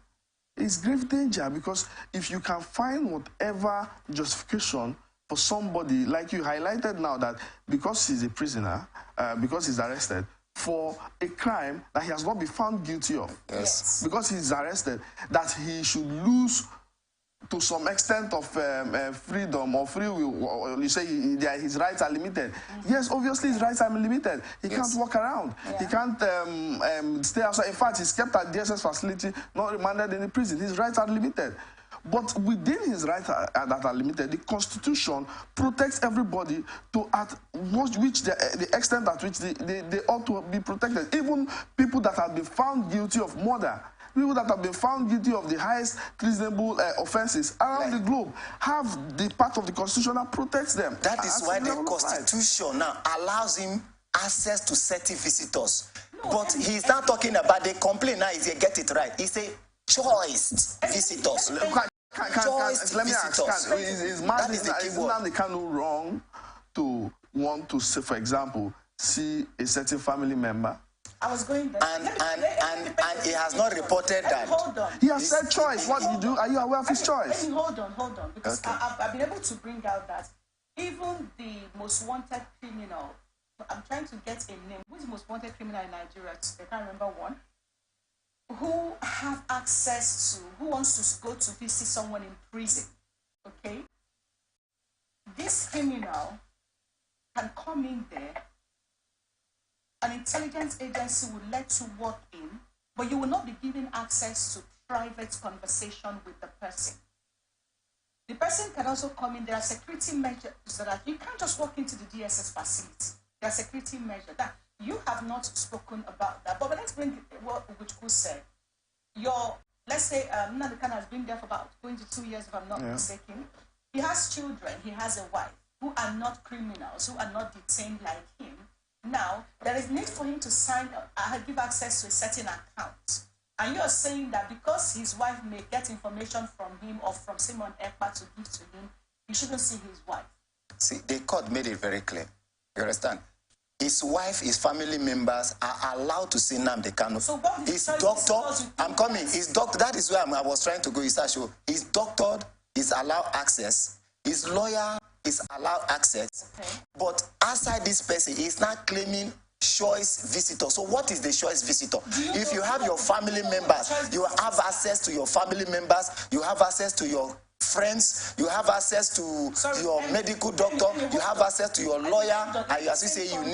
Speaker 5: is grave danger, because if you can find whatever justification for somebody, like you highlighted now, that because he's a prisoner, because he's arrested for a crime that he has not been found guilty of,
Speaker 4: yes,
Speaker 5: because he's arrested, that he should lose to some extent of freedom or free will, or you say his rights are limited. Yes, obviously his rights are limited. He can't walk around. He can't stay outside. In fact, he's kept at DSS facility, not remanded in the prison. His rights are limited. But within his rights that are limited, the Constitution protects everybody to the extent at which they ought to be protected. Even people that have been found guilty of murder, people that have been found guilty of the highest treasonable offenses around the globe have the part of the Constitution that protects them.
Speaker 4: That is why the Constitution now allows him access to certain visitors. But he's not talking about the complaint now, is he get it right. He say choice visitors.
Speaker 5: Let me ask, is Nnamdi Kanu wrong to want to, say, for example, see a certain family member?
Speaker 1: I was going there.
Speaker 4: And he has not reported that.
Speaker 1: Hold on.
Speaker 5: He has said choice. What you do? Are you aware of his choice?
Speaker 1: Let me hold on. Because I've been able to bring out that even the most wanted criminal, I'm trying to get a name, who is the most wanted criminal in Nigeria? I can't remember one. Who have access to, who wants to go to visit someone in prison, okay? This criminal can come in there. An intelligence agency will let you walk in, but you will not be given access to private conversation with the person. The person can also come in. There are security measures so that you can't just walk into the DSS facility. There are security measures that you have not spoken about that. But let's bring what Ugochukwu said. Let's say Nnamdi Kanu has been there for about 22 years, if I'm not mistaken. He has children. He has a wife who are not criminals, who are not detained like him. Now, there is need for him to give access to a certain account. And you are saying that because his wife may get information from him or from Simon Ekpa to give to him, he shouldn't see his wife.
Speaker 4: See, the court made it very clear. You understand? His wife, his family members are allowed to see Nnamdi Kanu.
Speaker 1: So what
Speaker 4: his doctor, I'm coming, his doctor, that is where I was trying to go. His doctor is allowed access. His lawyer is allowed access. Okay. But outside this person, he is not claiming choice visitor. So what is the choice visitor? If you have your family members, you have access to your family members, you have access to your friends, you have access to your medical doctor, you have access to your lawyer, and as you say you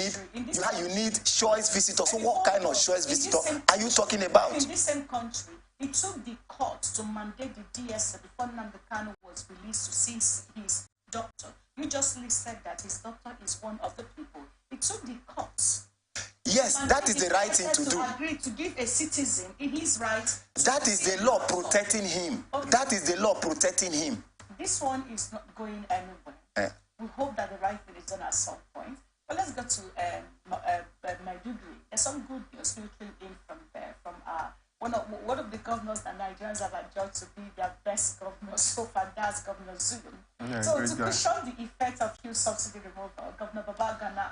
Speaker 4: need choice visitor. So what kind of choice visitor are you talking about?
Speaker 1: In this same country, it took the court to mandate the DSS before Nnamdi Kanu was released to see his doctor. You just listed that his doctor is one of the people. It took the courts.
Speaker 4: Yes, that is the right thing to do.
Speaker 1: Agree to give a citizen in his right.
Speaker 4: That is the law protecting him. Okay. That is the law protecting him.
Speaker 1: This one is not going anywhere. We hope that the right thing is done at some point. But let's go to Maiduguri. There's some good news filtering in from there, from one of the governors that Nigerians have adjudged to be their best governor so far. That's Governor Zulum.
Speaker 5: Yeah,
Speaker 1: so to cushion the effect of fuel subsidy removal, Governor Babagana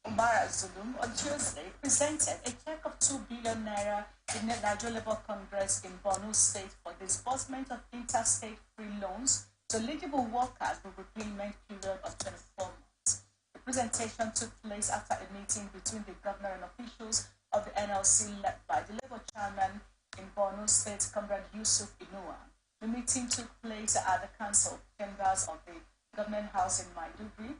Speaker 1: Umara Zulum on Tuesday presented a check of 2 billion naira in the Nigeria Labour Congress in Borno State for disbursement of interstate free loans to eligible workers with repayment period of 24 months. The presentation took place after a meeting between the governor and officials of the NLC led by the Labour chairman in Borno State, Comrade Yusuf Inua. The meeting took place at the council chambers of the government house in Maiduguri.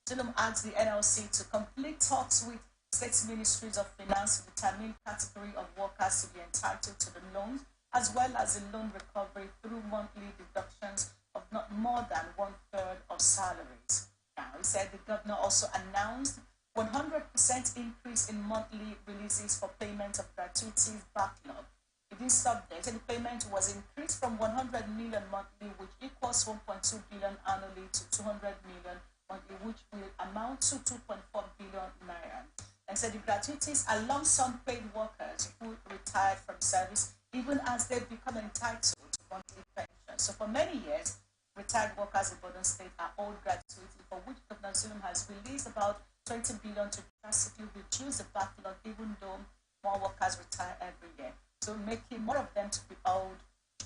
Speaker 1: Zulum asked the NLC to complete talks with state ministries of finance to determine category of workers to be entitled to the loans, as well as the loan recovery through monthly deductions of not more than 1/3 of salaries. Now, he said the governor also announced 100% increase in monthly releases for payment of gratuities backlog. It didn't stop there. The payment was increased from 100 million monthly, which equals 1.2 billion annually, to 200 million monthly, which will amount to 2.4 billion naira. And so the gratuities are lump sum paid workers who retired from service, even as they become entitled to monthly pension. So for many years, retired workers in Borno State are owed gratuity, for which Governor Zulum has released about 20 billion to drastically reduce the backlog, even though more workers retire every year. So making more of them to be owed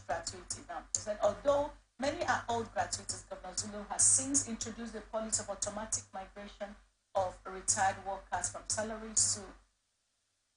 Speaker 1: gratuity. Now, he said, although many are owed gratuities, Governor Zulum has since introduced the policy of automatic migration of retired workers from salaries to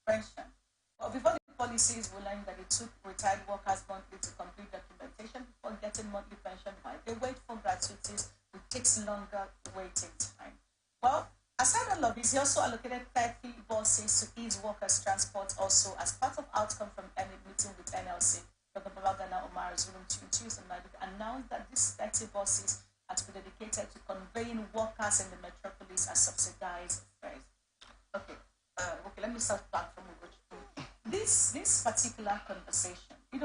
Speaker 1: pension. But before the policies, we learned that it took retired workers monthly to complete documentation before getting monthly pension. While they wait for gratuities, it takes longer waiting time. Well, aside all of this, he also allocated 30 buses to ease workers' transport, also as part of outcome from any meeting with NLC. Dr. Babagana Omar Zulum Tuesday announced that these 30 buses are to be dedicated to conveying workers in the metropolis as subsidized fares. Okay, let me start back from this particular conversation. We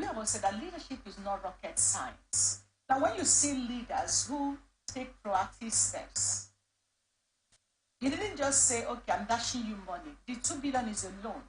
Speaker 1: have said that leadership is not rocket science. Now, when you see leaders who take proactive steps, he didn't just say, okay, I'm dashing you money. The 2 billion is a loan,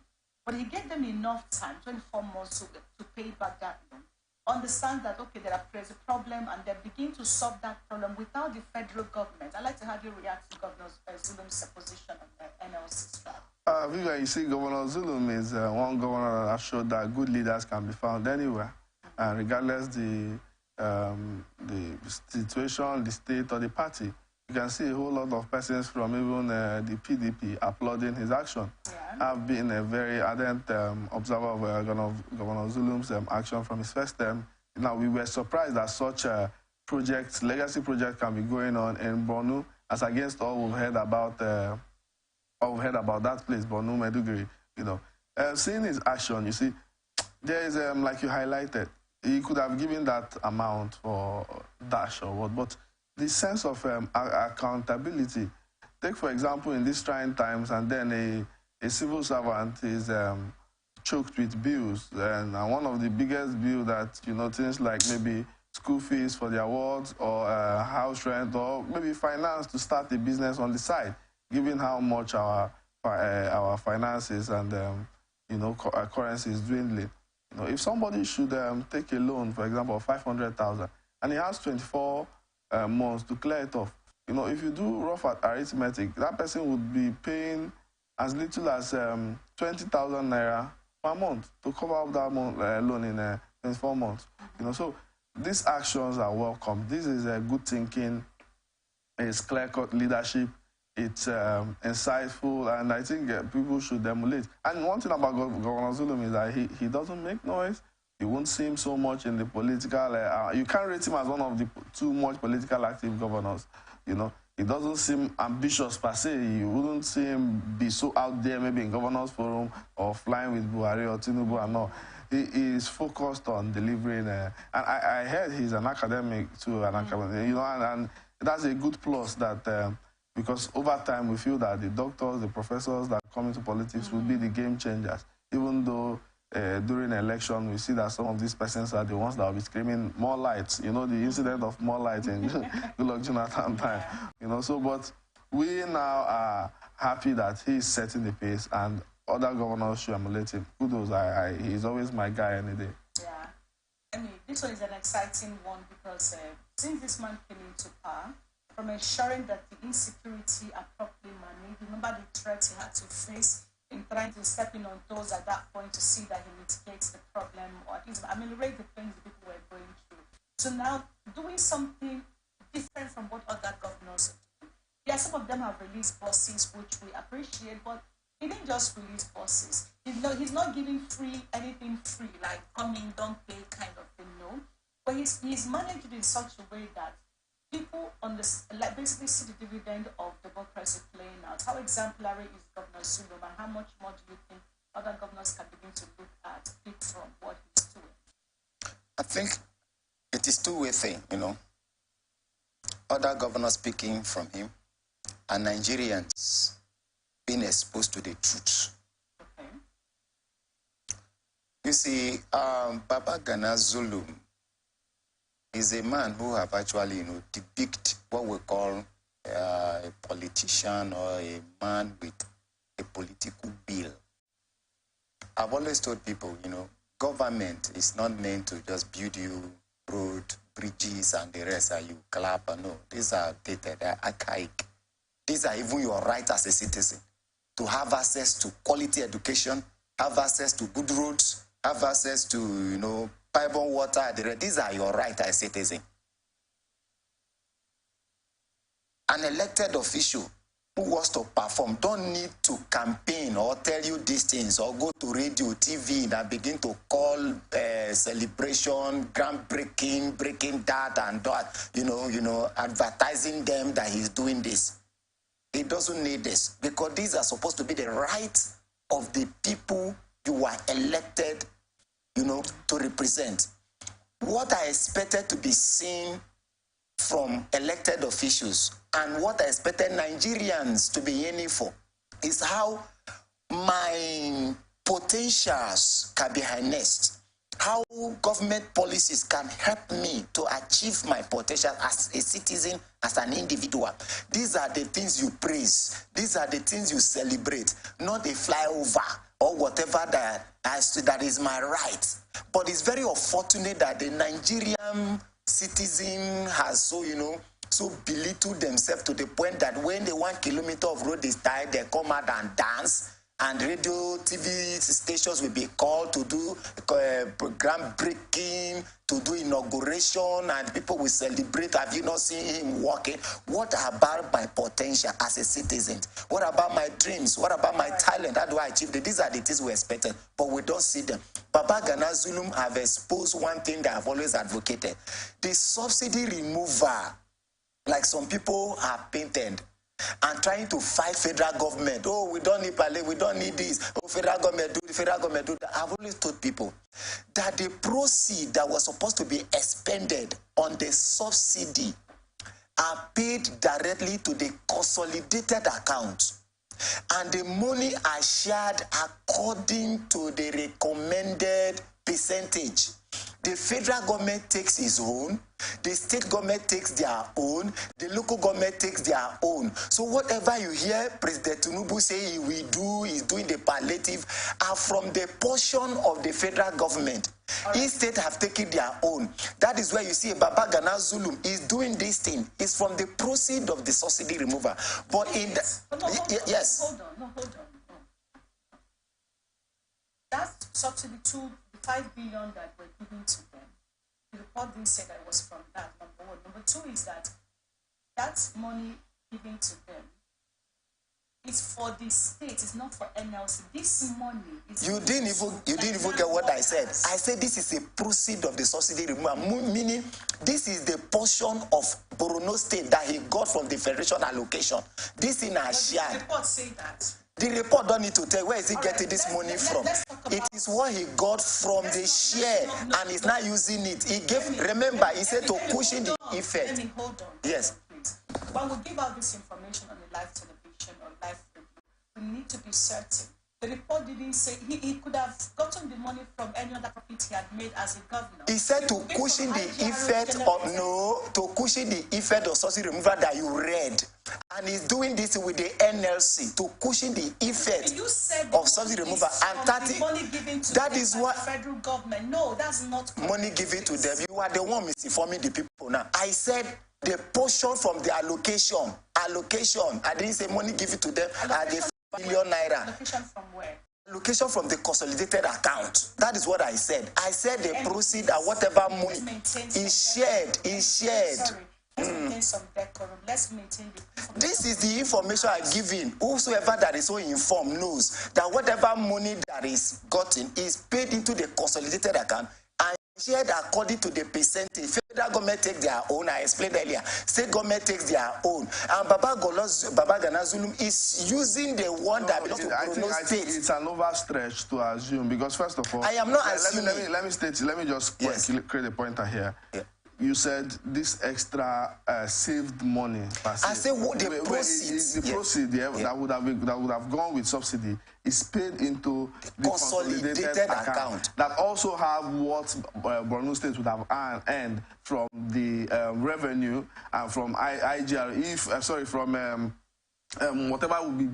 Speaker 1: but he gave them enough time, 24 months, to pay back that loan. Understand that, okay, there's a problem, and they begin to solve that problem without the federal government. I'd like to have you react to Governor Zulum's position on the NLC strategy.
Speaker 5: Vivian, you see, Governor Zulum is one governor that has showed that good leaders can be found anywhere, and regardless the situation, the state, or the party. You can see a whole lot of persons from even the PDP applauding his action. Yeah. I've been a very ardent observer of Governor Zulum's action from his first term. Now, we were surprised that such a project, legacy project, can be going on in Borno, as against all we've heard about that place, Borno, Maiduguri. Seeing his action, you see, there is, like you highlighted, he could have given that amount for dash or what, but the sense of accountability. Take, for example, in these trying times, and then a civil servant is choked with bills, and one of the biggest bills that, things like maybe school fees for their wards, or house rent, or maybe finance to start a business on the side, given how much our finances and our currency is dwindling. If somebody should take a loan, for example, of 500,000, and he has 24 months to clear it off, if you do rough arithmetic, that person would be paying as little as 20,000 naira per month to cover up that loan in 24 months. So these actions are welcome. This is a good thinking. It's clear-cut leadership. It's insightful, and I think people should emulate. And one thing about Governor Zulum is that he doesn't make noise. You won't see him so much in the political. You can't rate him as one of the too much political active governors. He doesn't seem ambitious per se. You wouldn't see him be so out there, maybe in Governors Forum or flying with Buhari or Tinubu and all. He is focused on delivering. And I heard he's an academic too, and that's a good plus that. Because over time, we feel that the doctors, the professors that come into politics will be the game changers. Even though during election, we see that some of these persons are the ones that will be screaming more lights. The incident of more lights in Goodluck Jonathan time. But we now are happy that he's setting the pace, and other governors should emulate him. Kudos, he's always my guy any day.
Speaker 1: Yeah. This one is an exciting one because since this man came into power, from ensuring that the insecurity are properly managed. Remember the threats he had to face in trying to step in on toes at that point to see that he mitigates the problem, or at least ameliorate the things the people were going through. So now, doing something different from what other governors are doing. Yeah, some of them have released buses, which we appreciate, but he didn't just release buses. He's not giving anything free, like come in, don't pay kind of thing, no. But he's managed it in such a way that people basically see the dividend of democracy playing out. How exemplary is Governor Zulum, and how much more do you think other governors can begin to look at it from what he's doing?
Speaker 4: I think it is two-way thing, Other governors speaking from him and Nigerians being exposed to the truth.
Speaker 1: Okay.
Speaker 4: You see, Baba Gana Zulum is a man who have actually, depicted what we call a politician or a man with a political bill. I've always told people, government is not meant to just build you road, bridges, and the rest, and you clap. No, these are dated, they're archaic. These are even your right as a citizen to have access to quality education, have access to good roads, have access to, pipe-on water. The rest. These are your right as a citizen. An elected official who wants to perform don't need to campaign or tell you these things or go to radio, TV and begin to call celebration, groundbreaking, breaking that and that, advertising them that he's doing this. He doesn't need this because these are supposed to be the rights of the people you are elected, to represent. What I expected to be seen from elected officials and what I expected Nigerians to be aiming for is how my potentials can be harnessed, how government policies can help me to achieve my potential as a citizen, as an individual. These are the things you praise. These are the things you celebrate, not a flyover or whatever that is my right. But it's very unfortunate that the Nigerian citizen has so belittled themselves to the point that when the 1 kilometer of road is tied, they come out and dance, and radio, TV stations will be called to do groundbreaking, to do inauguration, and people will celebrate. Have you not seen him walking? What about my potential as a citizen? What about my dreams? What about my talent? How do I achieve it? These are the things we expected, but we don't see them. Baba Gana Zulum have exposed one thing that I've always advocated. The subsidy remover, like some people have painted, and trying to fight federal government. Oh, we don't need Palais, we don't need this. Oh, federal government do that. I've always told people that the proceeds that was supposed to be expended on the subsidy are paid directly to the consolidated account. And the money are shared according to the recommended percentage. The federal government takes its own, the state government takes their own, the local government takes their own. So whatever you hear President Tinubu say he will do, he's doing the palliative, are from the portion of the federal government. Each state have taken their own. That is where you see Baba Gana Zulum is doing this thing. It's from the proceed of the subsidy remover. But in the... Yes.
Speaker 1: Hold on. That subsidy to 5 billion that were given to them, the report didn't say that it was from that, number one. Number two is that money given to them is for the state, it's not for NLC. This money is... You didn't
Speaker 4: even get what I said. I said this is a proceed of the subsidy removal, meaning this is the portion of Borno State that he got from the federation allocation. This in a share.
Speaker 1: The report say that.
Speaker 4: The report don't need to tell where is he getting this money from. It is what he got from the share, and he's not using it. He gave, remember, he said to cushion the effect.
Speaker 1: Let me hold on.
Speaker 4: Yes.
Speaker 1: Please. When we give out this information on the live television or live radio, we need to be certain. The report didn't say he could have gotten the money from any other profit he had made as a governor.
Speaker 4: He said to cushion the effect of subsidy removal that you read. And he's doing this with the NLC to cushion the effect of subsidy removal. And 30,
Speaker 1: money given to
Speaker 4: that is what
Speaker 1: federal government. No, that's not
Speaker 4: money given to them. You are the one misinforming the people now. I said the portion from the allocation. I didn't say money given to them at the 5 billion naira.
Speaker 1: Allocation from where?
Speaker 4: Allocation from the consolidated account. That is what I said. I said the proceed and whatever money is shared.
Speaker 1: Sorry. maintain some decorum. Let's maintain the...
Speaker 6: This is the information I give in. Whosoever that is so informed knows that whatever money that is gotten is paid into the consolidated account and shared according to the percentage. Federal government takes their own, I explained earlier. State government takes their own. And Baba Gana Zulum is using the one that belongs to Borno State.
Speaker 5: I think it's an overstretch to assume, because first of all...
Speaker 6: I am not assuming.
Speaker 5: Let me just create a pointer here.
Speaker 6: Yeah.
Speaker 5: You said this extra saved money.
Speaker 6: I said what the proceeds.
Speaker 5: The proceeds that would have gone with subsidy is paid into the consolidated account that also have what Borno State would have earned from the revenue and from IGR, from whatever would be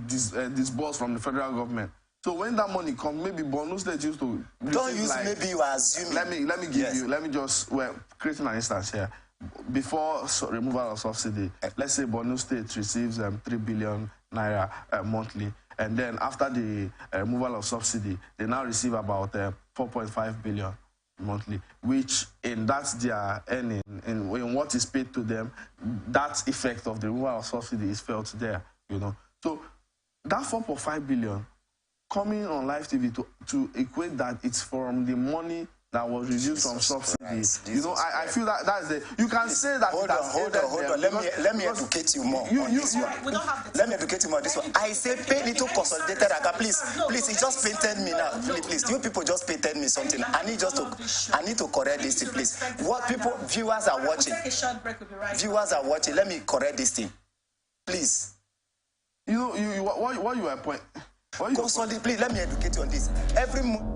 Speaker 5: disbursed from the federal government. So when that money comes, maybe Borno State used to...
Speaker 6: Don't use maybe you are assuming.
Speaker 5: Let me give you, let me just, creating an instance here. Before removal of subsidy, let's say Borno State receives 3 billion naira monthly. And then after the removal of subsidy, they now receive about 4.5 billion monthly, which that's their earning. In what is paid to them, that effect of the removal of subsidy is felt there, you know. So that 4.5 billion coming on live TV to equate that it's from the money that was reduced from subsidy. You know, I feel that's the... You can say that...
Speaker 6: Hold on. Let me educate you more on this one.
Speaker 1: We don't have the...
Speaker 6: Let me educate you more on this one. I say pay into consolidated account. Please, it just painted me now. Please, you people just painted me something. I need to correct this thing, please. What people, viewers are watching. Viewers are watching. Let me correct this thing. Please.
Speaker 5: You know, what you were point...
Speaker 6: Consolidate, please, let me educate you on this. Every month.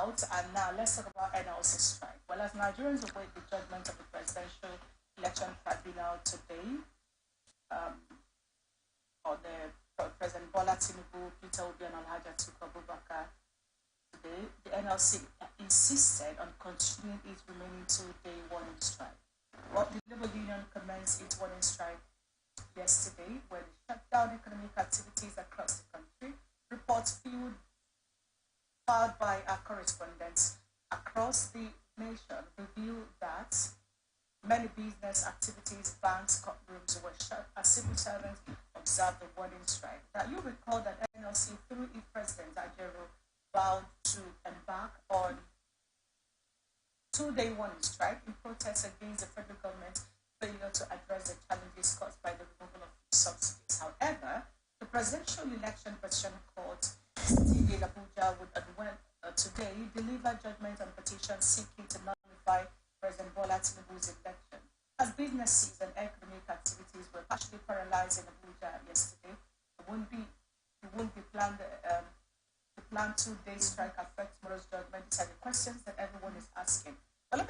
Speaker 1: blowout, and now let's talk about NLC strike. Well, as Nigerians await the judgment of the Presidential Election Tribunal today, or the President Bola Tinubu, Peter Obi, and Alhaji Atiku Abubakar today, the NLC insisted on continuing its remaining two-day warning strike. Well, the Labour Union commenced its warning strike yesterday, where they shut down economic activities across the country. Reports filed by our correspondents across the nation reveal that many business activities, banks, courtrooms were shut as civil servants observed the warning strike. Now, you recall that NLC, through its president, Ajero, vowed to embark on two-day warning strike in protest against the federal government's failure to address the challenges caused by the removal of subsidies. However, the Presidential Election Petition Court in Abuja would today deliver judgment on petition seeking to nullify President Bola Tinubu's election. As businesses and economic activities were partially paralyzed in Abuja yesterday, it won't be planned. The planned two-day strike affect tomorrow's judgment. These are the questions that everyone is asking. But let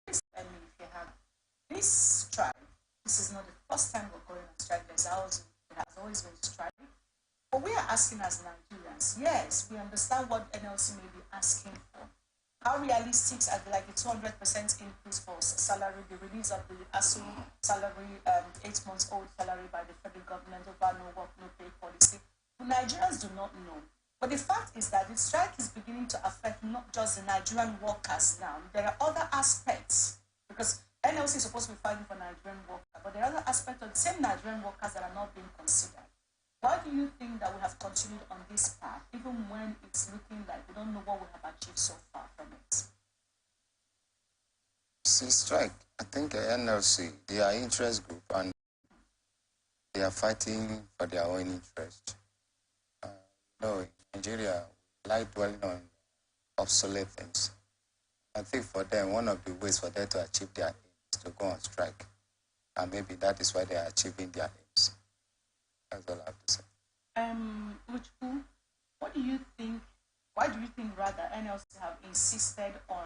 Speaker 1: me say, if you have this strike, this is not the first time we're going on strike. There has always been strike. But we are asking as Nigerians, yes, we understand what NLC may be asking for. How realistic are like the 200% increase for salary, the release of the ASU salary, 8 months old salary by the federal government over no work, no pay policy? The Nigerians do not know. But the fact is that the strike is beginning to affect not just the Nigerian workers now. There are other aspects, because NLC is supposed to be fighting for Nigerian workers, but there are other aspects of the same Nigerian workers that are not being considered. Why do you think that we have continued on this path, even when it's looking like we don't know what we have achieved so far from it?
Speaker 4: See, strike, I think NLC, they are interest group and they are fighting for their own interest. In Nigeria, we like dwelling on obsolete things. I think for them, one of the ways for them to achieve their aims is to go on strike. And maybe that is why they are achieving their aims. That's all I have to say.
Speaker 1: Uchu, what do you think? Why do you think rather NLC have insisted on,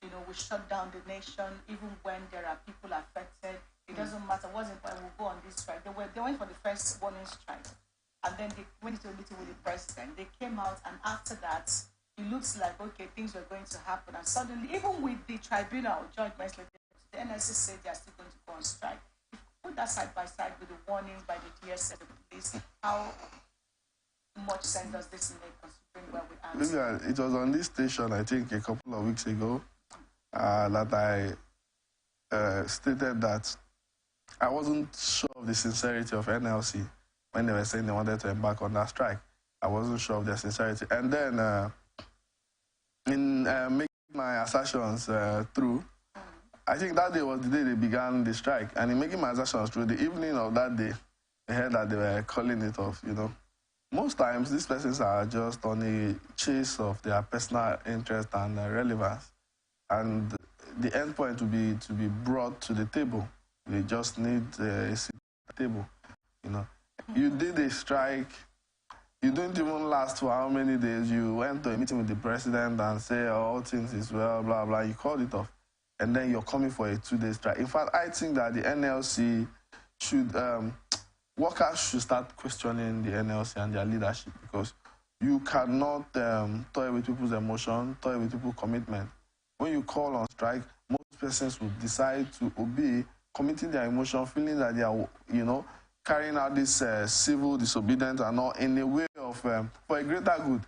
Speaker 1: we shut down the nation even when there are people affected? It doesn't matter what's important. We'll go on this strike. They went for the first warning strike, and then they went to a meeting with the president. They came out, and after that, it looks like okay, things were going to happen. And suddenly, even with the tribunal judgments, the NLC said they are still going to go on strike. Put that side by side with the warnings by the DSS, the police. How much sense does this make, considering where we are?
Speaker 5: Maybe it was on this station, I think, a couple of weeks ago, that I stated that I wasn't sure of the sincerity of NLC when they were saying they wanted to embark on that strike. I wasn't sure of their sincerity. And then, in making my assertions through, I think that day was the day they began the strike. And in making my assertions through, the evening of that day, I heard that they were calling it off, Most times, these persons are just on a chase of their personal interest and relevance. And the end point to be brought to the table. They just need a seat at the table, You did a strike. You didn't even last for how many days. You went to a meeting with the president and say, all things is well, blah, blah. You called it off. And then you're coming for a 2-day strike. In fact, I think that the NLC should, workers should start questioning the NLC and their leadership, because you cannot toy with people's emotion, toy with people's commitment. When you call on strike, most persons will decide to obey, committing their emotion, feeling that they are, carrying out this civil disobedience and all in a way of, for a greater good.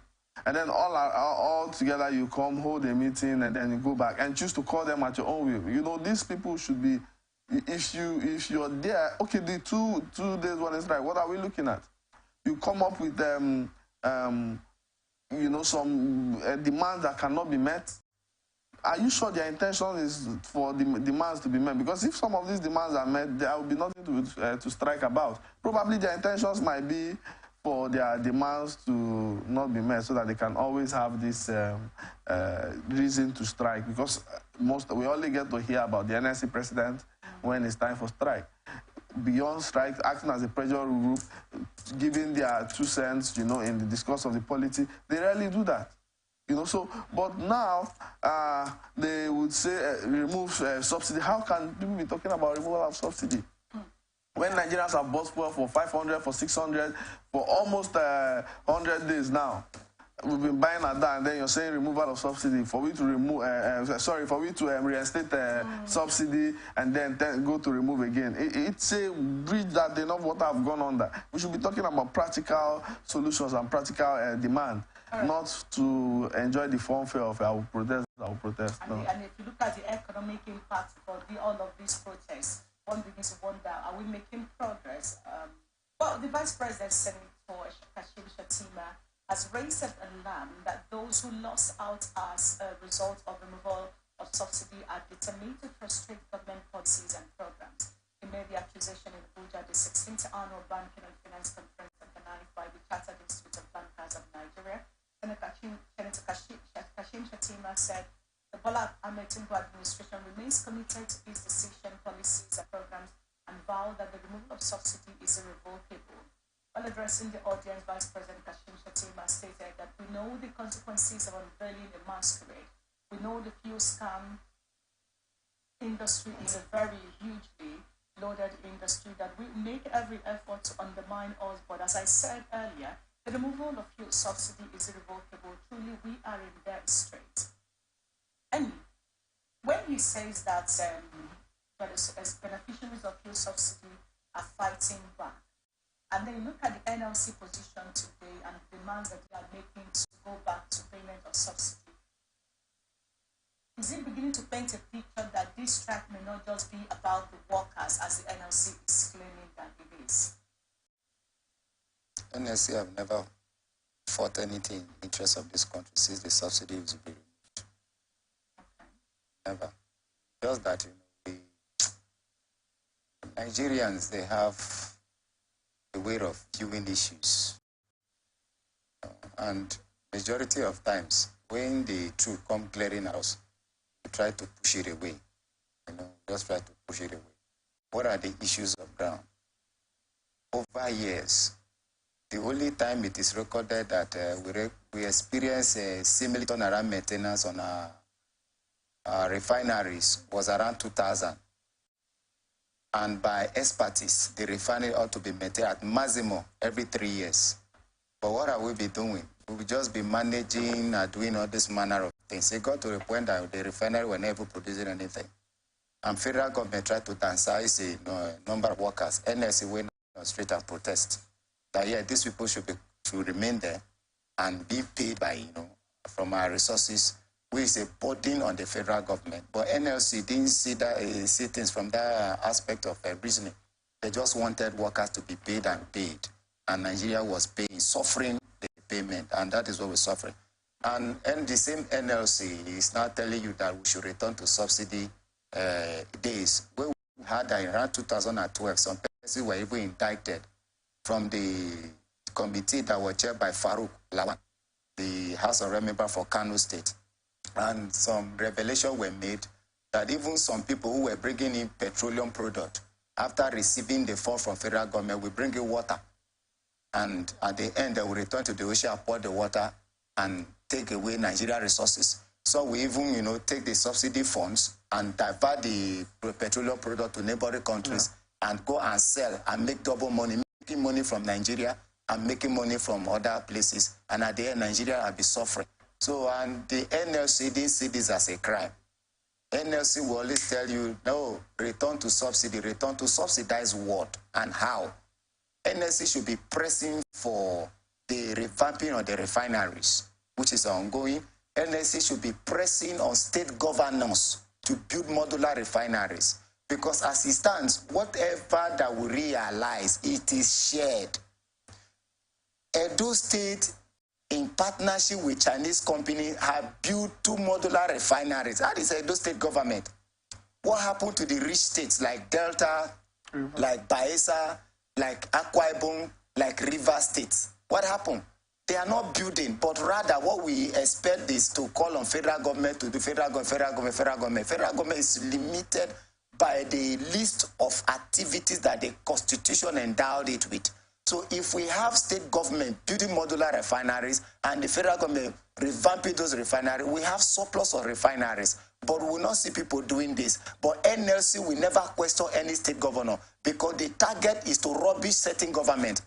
Speaker 5: And then all together you come, hold a meeting, and then you go back and choose to call them at your own will. These people should be, if you're there, okay, the two days one is right. What are we looking at? You come up with some demands that cannot be met. Are you sure their intention is for the demands to be met? Because if some of these demands are met, there will be nothing to strike about. Probably their intentions might be for their demands to not be met, so that they can always have this reason to strike. Because we only get to hear about the NSC president when it's time for strike. Beyond strike, acting as a pressure group, giving their 2 cents, in the discourse of the polity, they rarely do that. You know, so, but now they would say remove subsidy. How can people be talking about removal of subsidy? When Nigerians have bought fuel for 500, for 600, for almost 100 days now, we've been buying at that, and then you're saying removal of subsidy. For we to remove, for we to reinstate subsidy and then go to remove again. It's a bridge that enough water have gone under. We should be talking about practical solutions and practical demand, not to enjoy the fanfare of our protest. No.
Speaker 1: And if you look at the economic impact for all of these protests, one begins to wonder, are we making progress? Well, the Vice President, Senator Kashim Shettima, has raised an alarm that those who lost out as a result of removal of subsidy are determined to frustrate government policies and programs. He made the accusation in Abuja, the 16th annual Banking and Finance Conference organized by the Chartered Institute of Bankers of Nigeria. Senator Kashim Shettima said the Bola Ahmed Tinubu administration remains committed to its decision, policies, and programs, and vowed that the removal of subsidy is irrevocable. While addressing the audience, Vice President Kashim Shettima stated that we know the consequences of unveiling a masquerade. We know the fuel scam industry is a very hugely loaded industry, that we make every effort to undermine us. But as I said earlier, the removal of fuel subsidy is irrevocable. Truly, we are in dire straits. And when he says that as beneficiaries of fuel subsidy are fighting back, and then you look at the NLC position today and the demands that they are making to go back to payment of subsidy, is it beginning to paint a picture that this strike may not just be about the workers as the NLC is claiming that it is?
Speaker 4: NLC have never fought anything in the interest of this country since the subsidy was removed.
Speaker 1: Okay.
Speaker 4: Never. Just that, the Nigerians, they have a way of viewing issues. And majority of times, when the truth come glaring at us, we try to push it away. Just try to push it away. What are the issues of ground? Over years, the only time it is recorded that we experience a similar turnaround maintenance on our refineries was around 2000. And by expertise, the refinery ought to be maintained at maximum every 3 years. But what are we be doing? We will just be managing and doing all this manner of things. It got to the point that the refinery were never producing anything. And federal government tried to downsize the number of workers. NLC went on the street and protest that, yeah, these people should remain there and be paid by, from our resources, which is a burden on the federal government. But NLC didn't see things from that aspect of reasoning. They just wanted workers to be paid and paid. And Nigeria was paying, suffering the payment, and that is what we're suffering. And the same NLC is now telling you that we should return to subsidy days. We had that around 2012, some persons were even indicted from the committee that was chaired by Farouk Lawan, the House of Rep member for Kano State. And some revelations were made that even some people who were bringing in petroleum product, after receiving the fund from federal government, will bring in water. And at the end, they will return to the ocean, pour the water, and take away Nigeria resources. So we even, take the subsidy funds and divert the petroleum product to neighboring countries and go and sell and make double money, making money from Nigeria and making money from other places. And at the end, Nigeria will be suffering. So, and the NLC didn't see this as a crime. NLC will always tell you, no, return to subsidy. Return to subsidize what and how? NLC should be pressing for the revamping of the refineries, which is ongoing. NLC should be pressing on state governors to build modular refineries. Because as it stands, whatever that we realize, it is shared. Edo State, in partnership with Chinese companies, have built 2 modular refineries. That is Edo State government. What happened to the rich states like Delta, like Bayelsa, like Akwa Ibom, like River States? What happened? They are not building, but rather what we expect is to call on federal government to do federal government. Federal government is limited by the list of activities that the Constitution endowed it with.
Speaker 6: So if we have state government building modular refineries and the federal government revamping those refineries, we have surplus of refineries. But we will not see people doing this. But NLC will never question any state governor because the target is to rubbish certain government.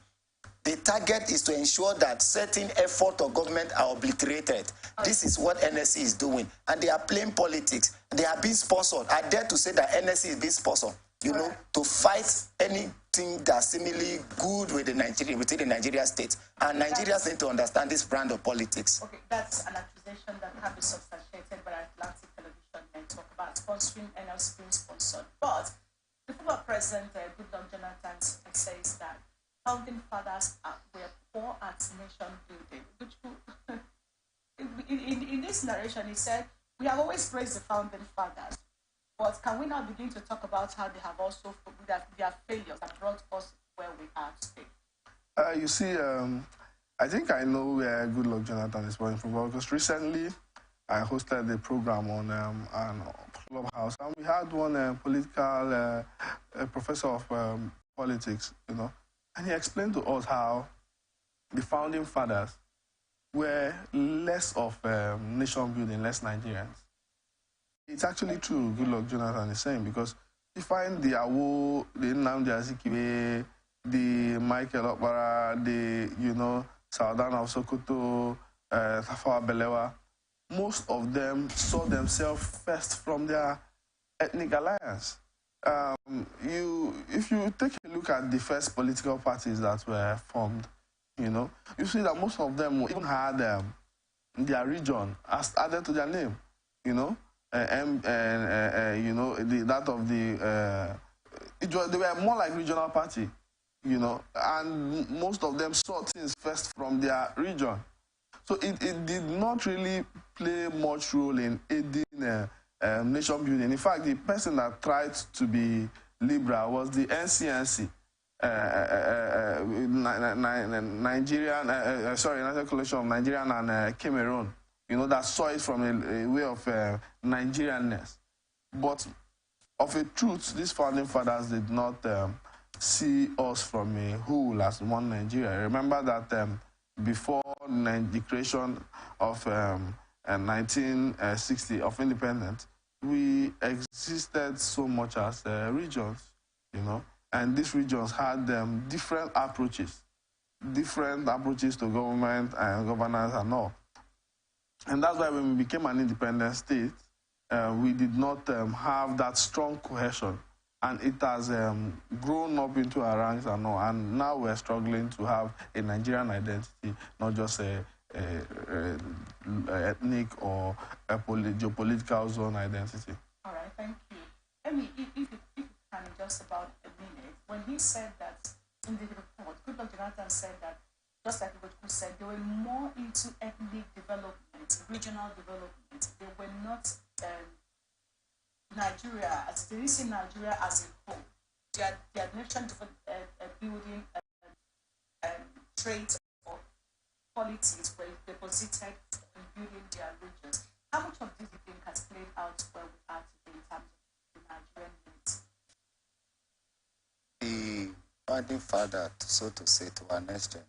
Speaker 6: The target is to ensure that certain efforts of government are obliterated. This is what NSC is doing. And they are playing politics. They are being sponsored. I dare to say that NSC is being sponsored, you know, to fight anything that's seemingly good with the within the Nigeria state. And Nigerians need to understand this brand of politics.
Speaker 1: Okay, that's an accusation that can be substantiated by Atlantic Television Network about sponsoring NLC being sponsored. But the former president, Goodluck Jonathan, says that founding fathers were poor at nation building. In this narration, he said, we have always praised the founding fathers, but can we now begin to talk about how they have also, their failures that brought us where we are today?
Speaker 5: You see, I think I know where Goodluck Jonathan is coming from, because recently I hosted a program on Clubhouse, and we had one political professor of politics, you know, and he explained to us how the founding fathers were less of nation building, less Nigerians. It's actually true, Goodluck Jonathan is saying, because you find the Awo, the Nnamdi Azikiwe, the Michael Okpara, the, you know, Saudan of Sokoto, Tafawa Balewa, most of them saw themselves first from their ethnic alliance. If you take a look at the first political parties that were formed, you know, you see that most of them even had their region added to their name, you know, you know, that of the, they were more like regional party, you know, and most of them saw things first from their region. So it did not really play much role in aiding nation building. In fact, the person that tried to be liberal was the NCNC, National Coalition of Nigerian and Cameroon, you know, that saw it from a way of Nigerianness. But of a truth, these founding fathers did not see us from a whole as one Nigeria. Remember that before the creation of 1960 of independence, we existed so much as regions, you know, and these regions had different approaches to government and governance and all. And that's why when we became an independent state, we did not have that strong cohesion. And it has grown up into our ranks and all. And now we're struggling to have a Nigerian identity, not just a ethnic or a geopolitical zone identity.
Speaker 1: All right, thank you. Amy, if you can, in just about a minute, when he said that in the report, Goodluck Jonathan said that, just like what you said, they were more into ethnic development, regional development. They were not Nigeria, as they see Nigeria as a whole. Their nation building traits or qualities were deposited in building their regions. How much of this do you think has played out where we are today in terms of the Nigerian needs?
Speaker 6: The founding father, so to say, to an extent,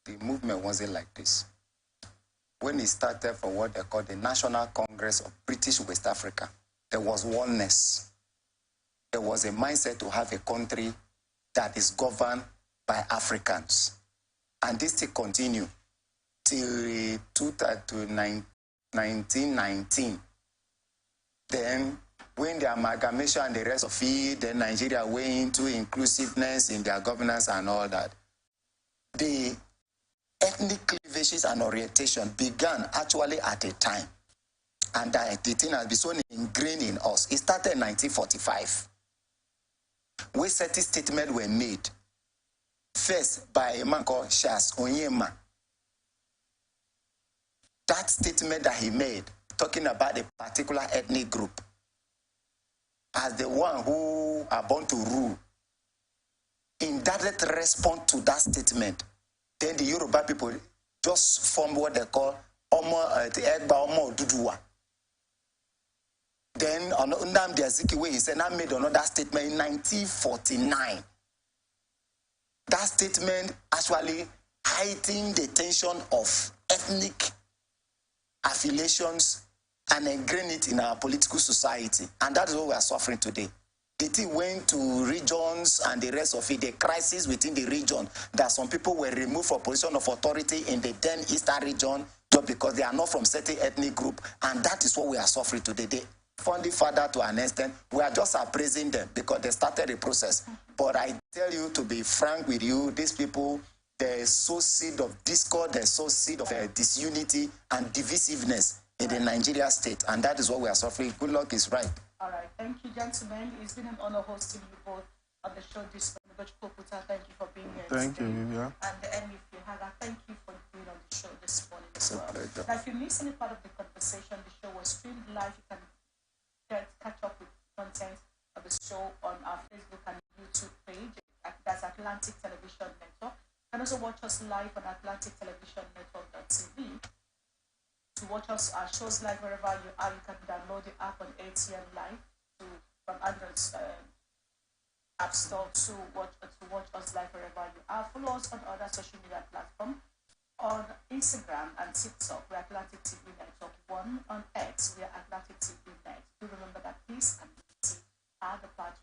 Speaker 6: the movement wasn't like this. When it started from what they call the National Congress of British West Africa, there was oneness. There was a mindset to have a country that is governed by Africans. And this still continued till 1919. Then, when the amalgamation and the rest of it, then Nigeria went into inclusiveness in their governance and all that. The ethnic cleavages and orientation began actually at a time. And the thing has been so ingrained in us. It started in 1945. Where certain statements were made. First, by a man called Charles Onyema. That statement that he made, talking about a particular ethnic group, as the one who are born to rule, in direct response to that statement, then the Yoruba people just formed what they call the Egba Omo Oduduwa. Then on Nnamdi Azikiwe, he said, I made another statement in 1949. that statement actually heightened the tension of ethnic affiliations and ingrained it in our political society. And that is what we are suffering today. The thing went to regions and the rest of it, the crisis within the region, that some people were removed from position of authority in the then Eastern region just because they are not from certain ethnic group. And that is what we are suffering today. They funding further to an extent. We are just appraising them because they started the process. But I tell you, to be frank with you, these people, they sow seed of discord, they sow seed of disunity and divisiveness in the Nigeria state. And that is what we are suffering. Good luck is right.
Speaker 1: All right. Thank you, gentlemen. It's been an honor hosting you both on the show this morning. Thank you for being here.
Speaker 5: Thank you, Vivian.
Speaker 1: And if you have, thank you for being on the show this morning as well.
Speaker 6: Pleasure.
Speaker 1: Now, if you missed any part of the conversation, the show was streamed live. You can catch up with content of the show on our Facebook and YouTube page. That's Atlantic Television Network. You can also watch us live on Atlantic Television Network.tv. To watch us, our shows live wherever you are, you can download the app on ATM Live from Android App Store to watch us live wherever you are. Follow us on other social media platforms. On Instagram and TikTok, we're Atlantic TV Network 1. On X, we're Atlantic TV Net. Do remember that peace and unity are the path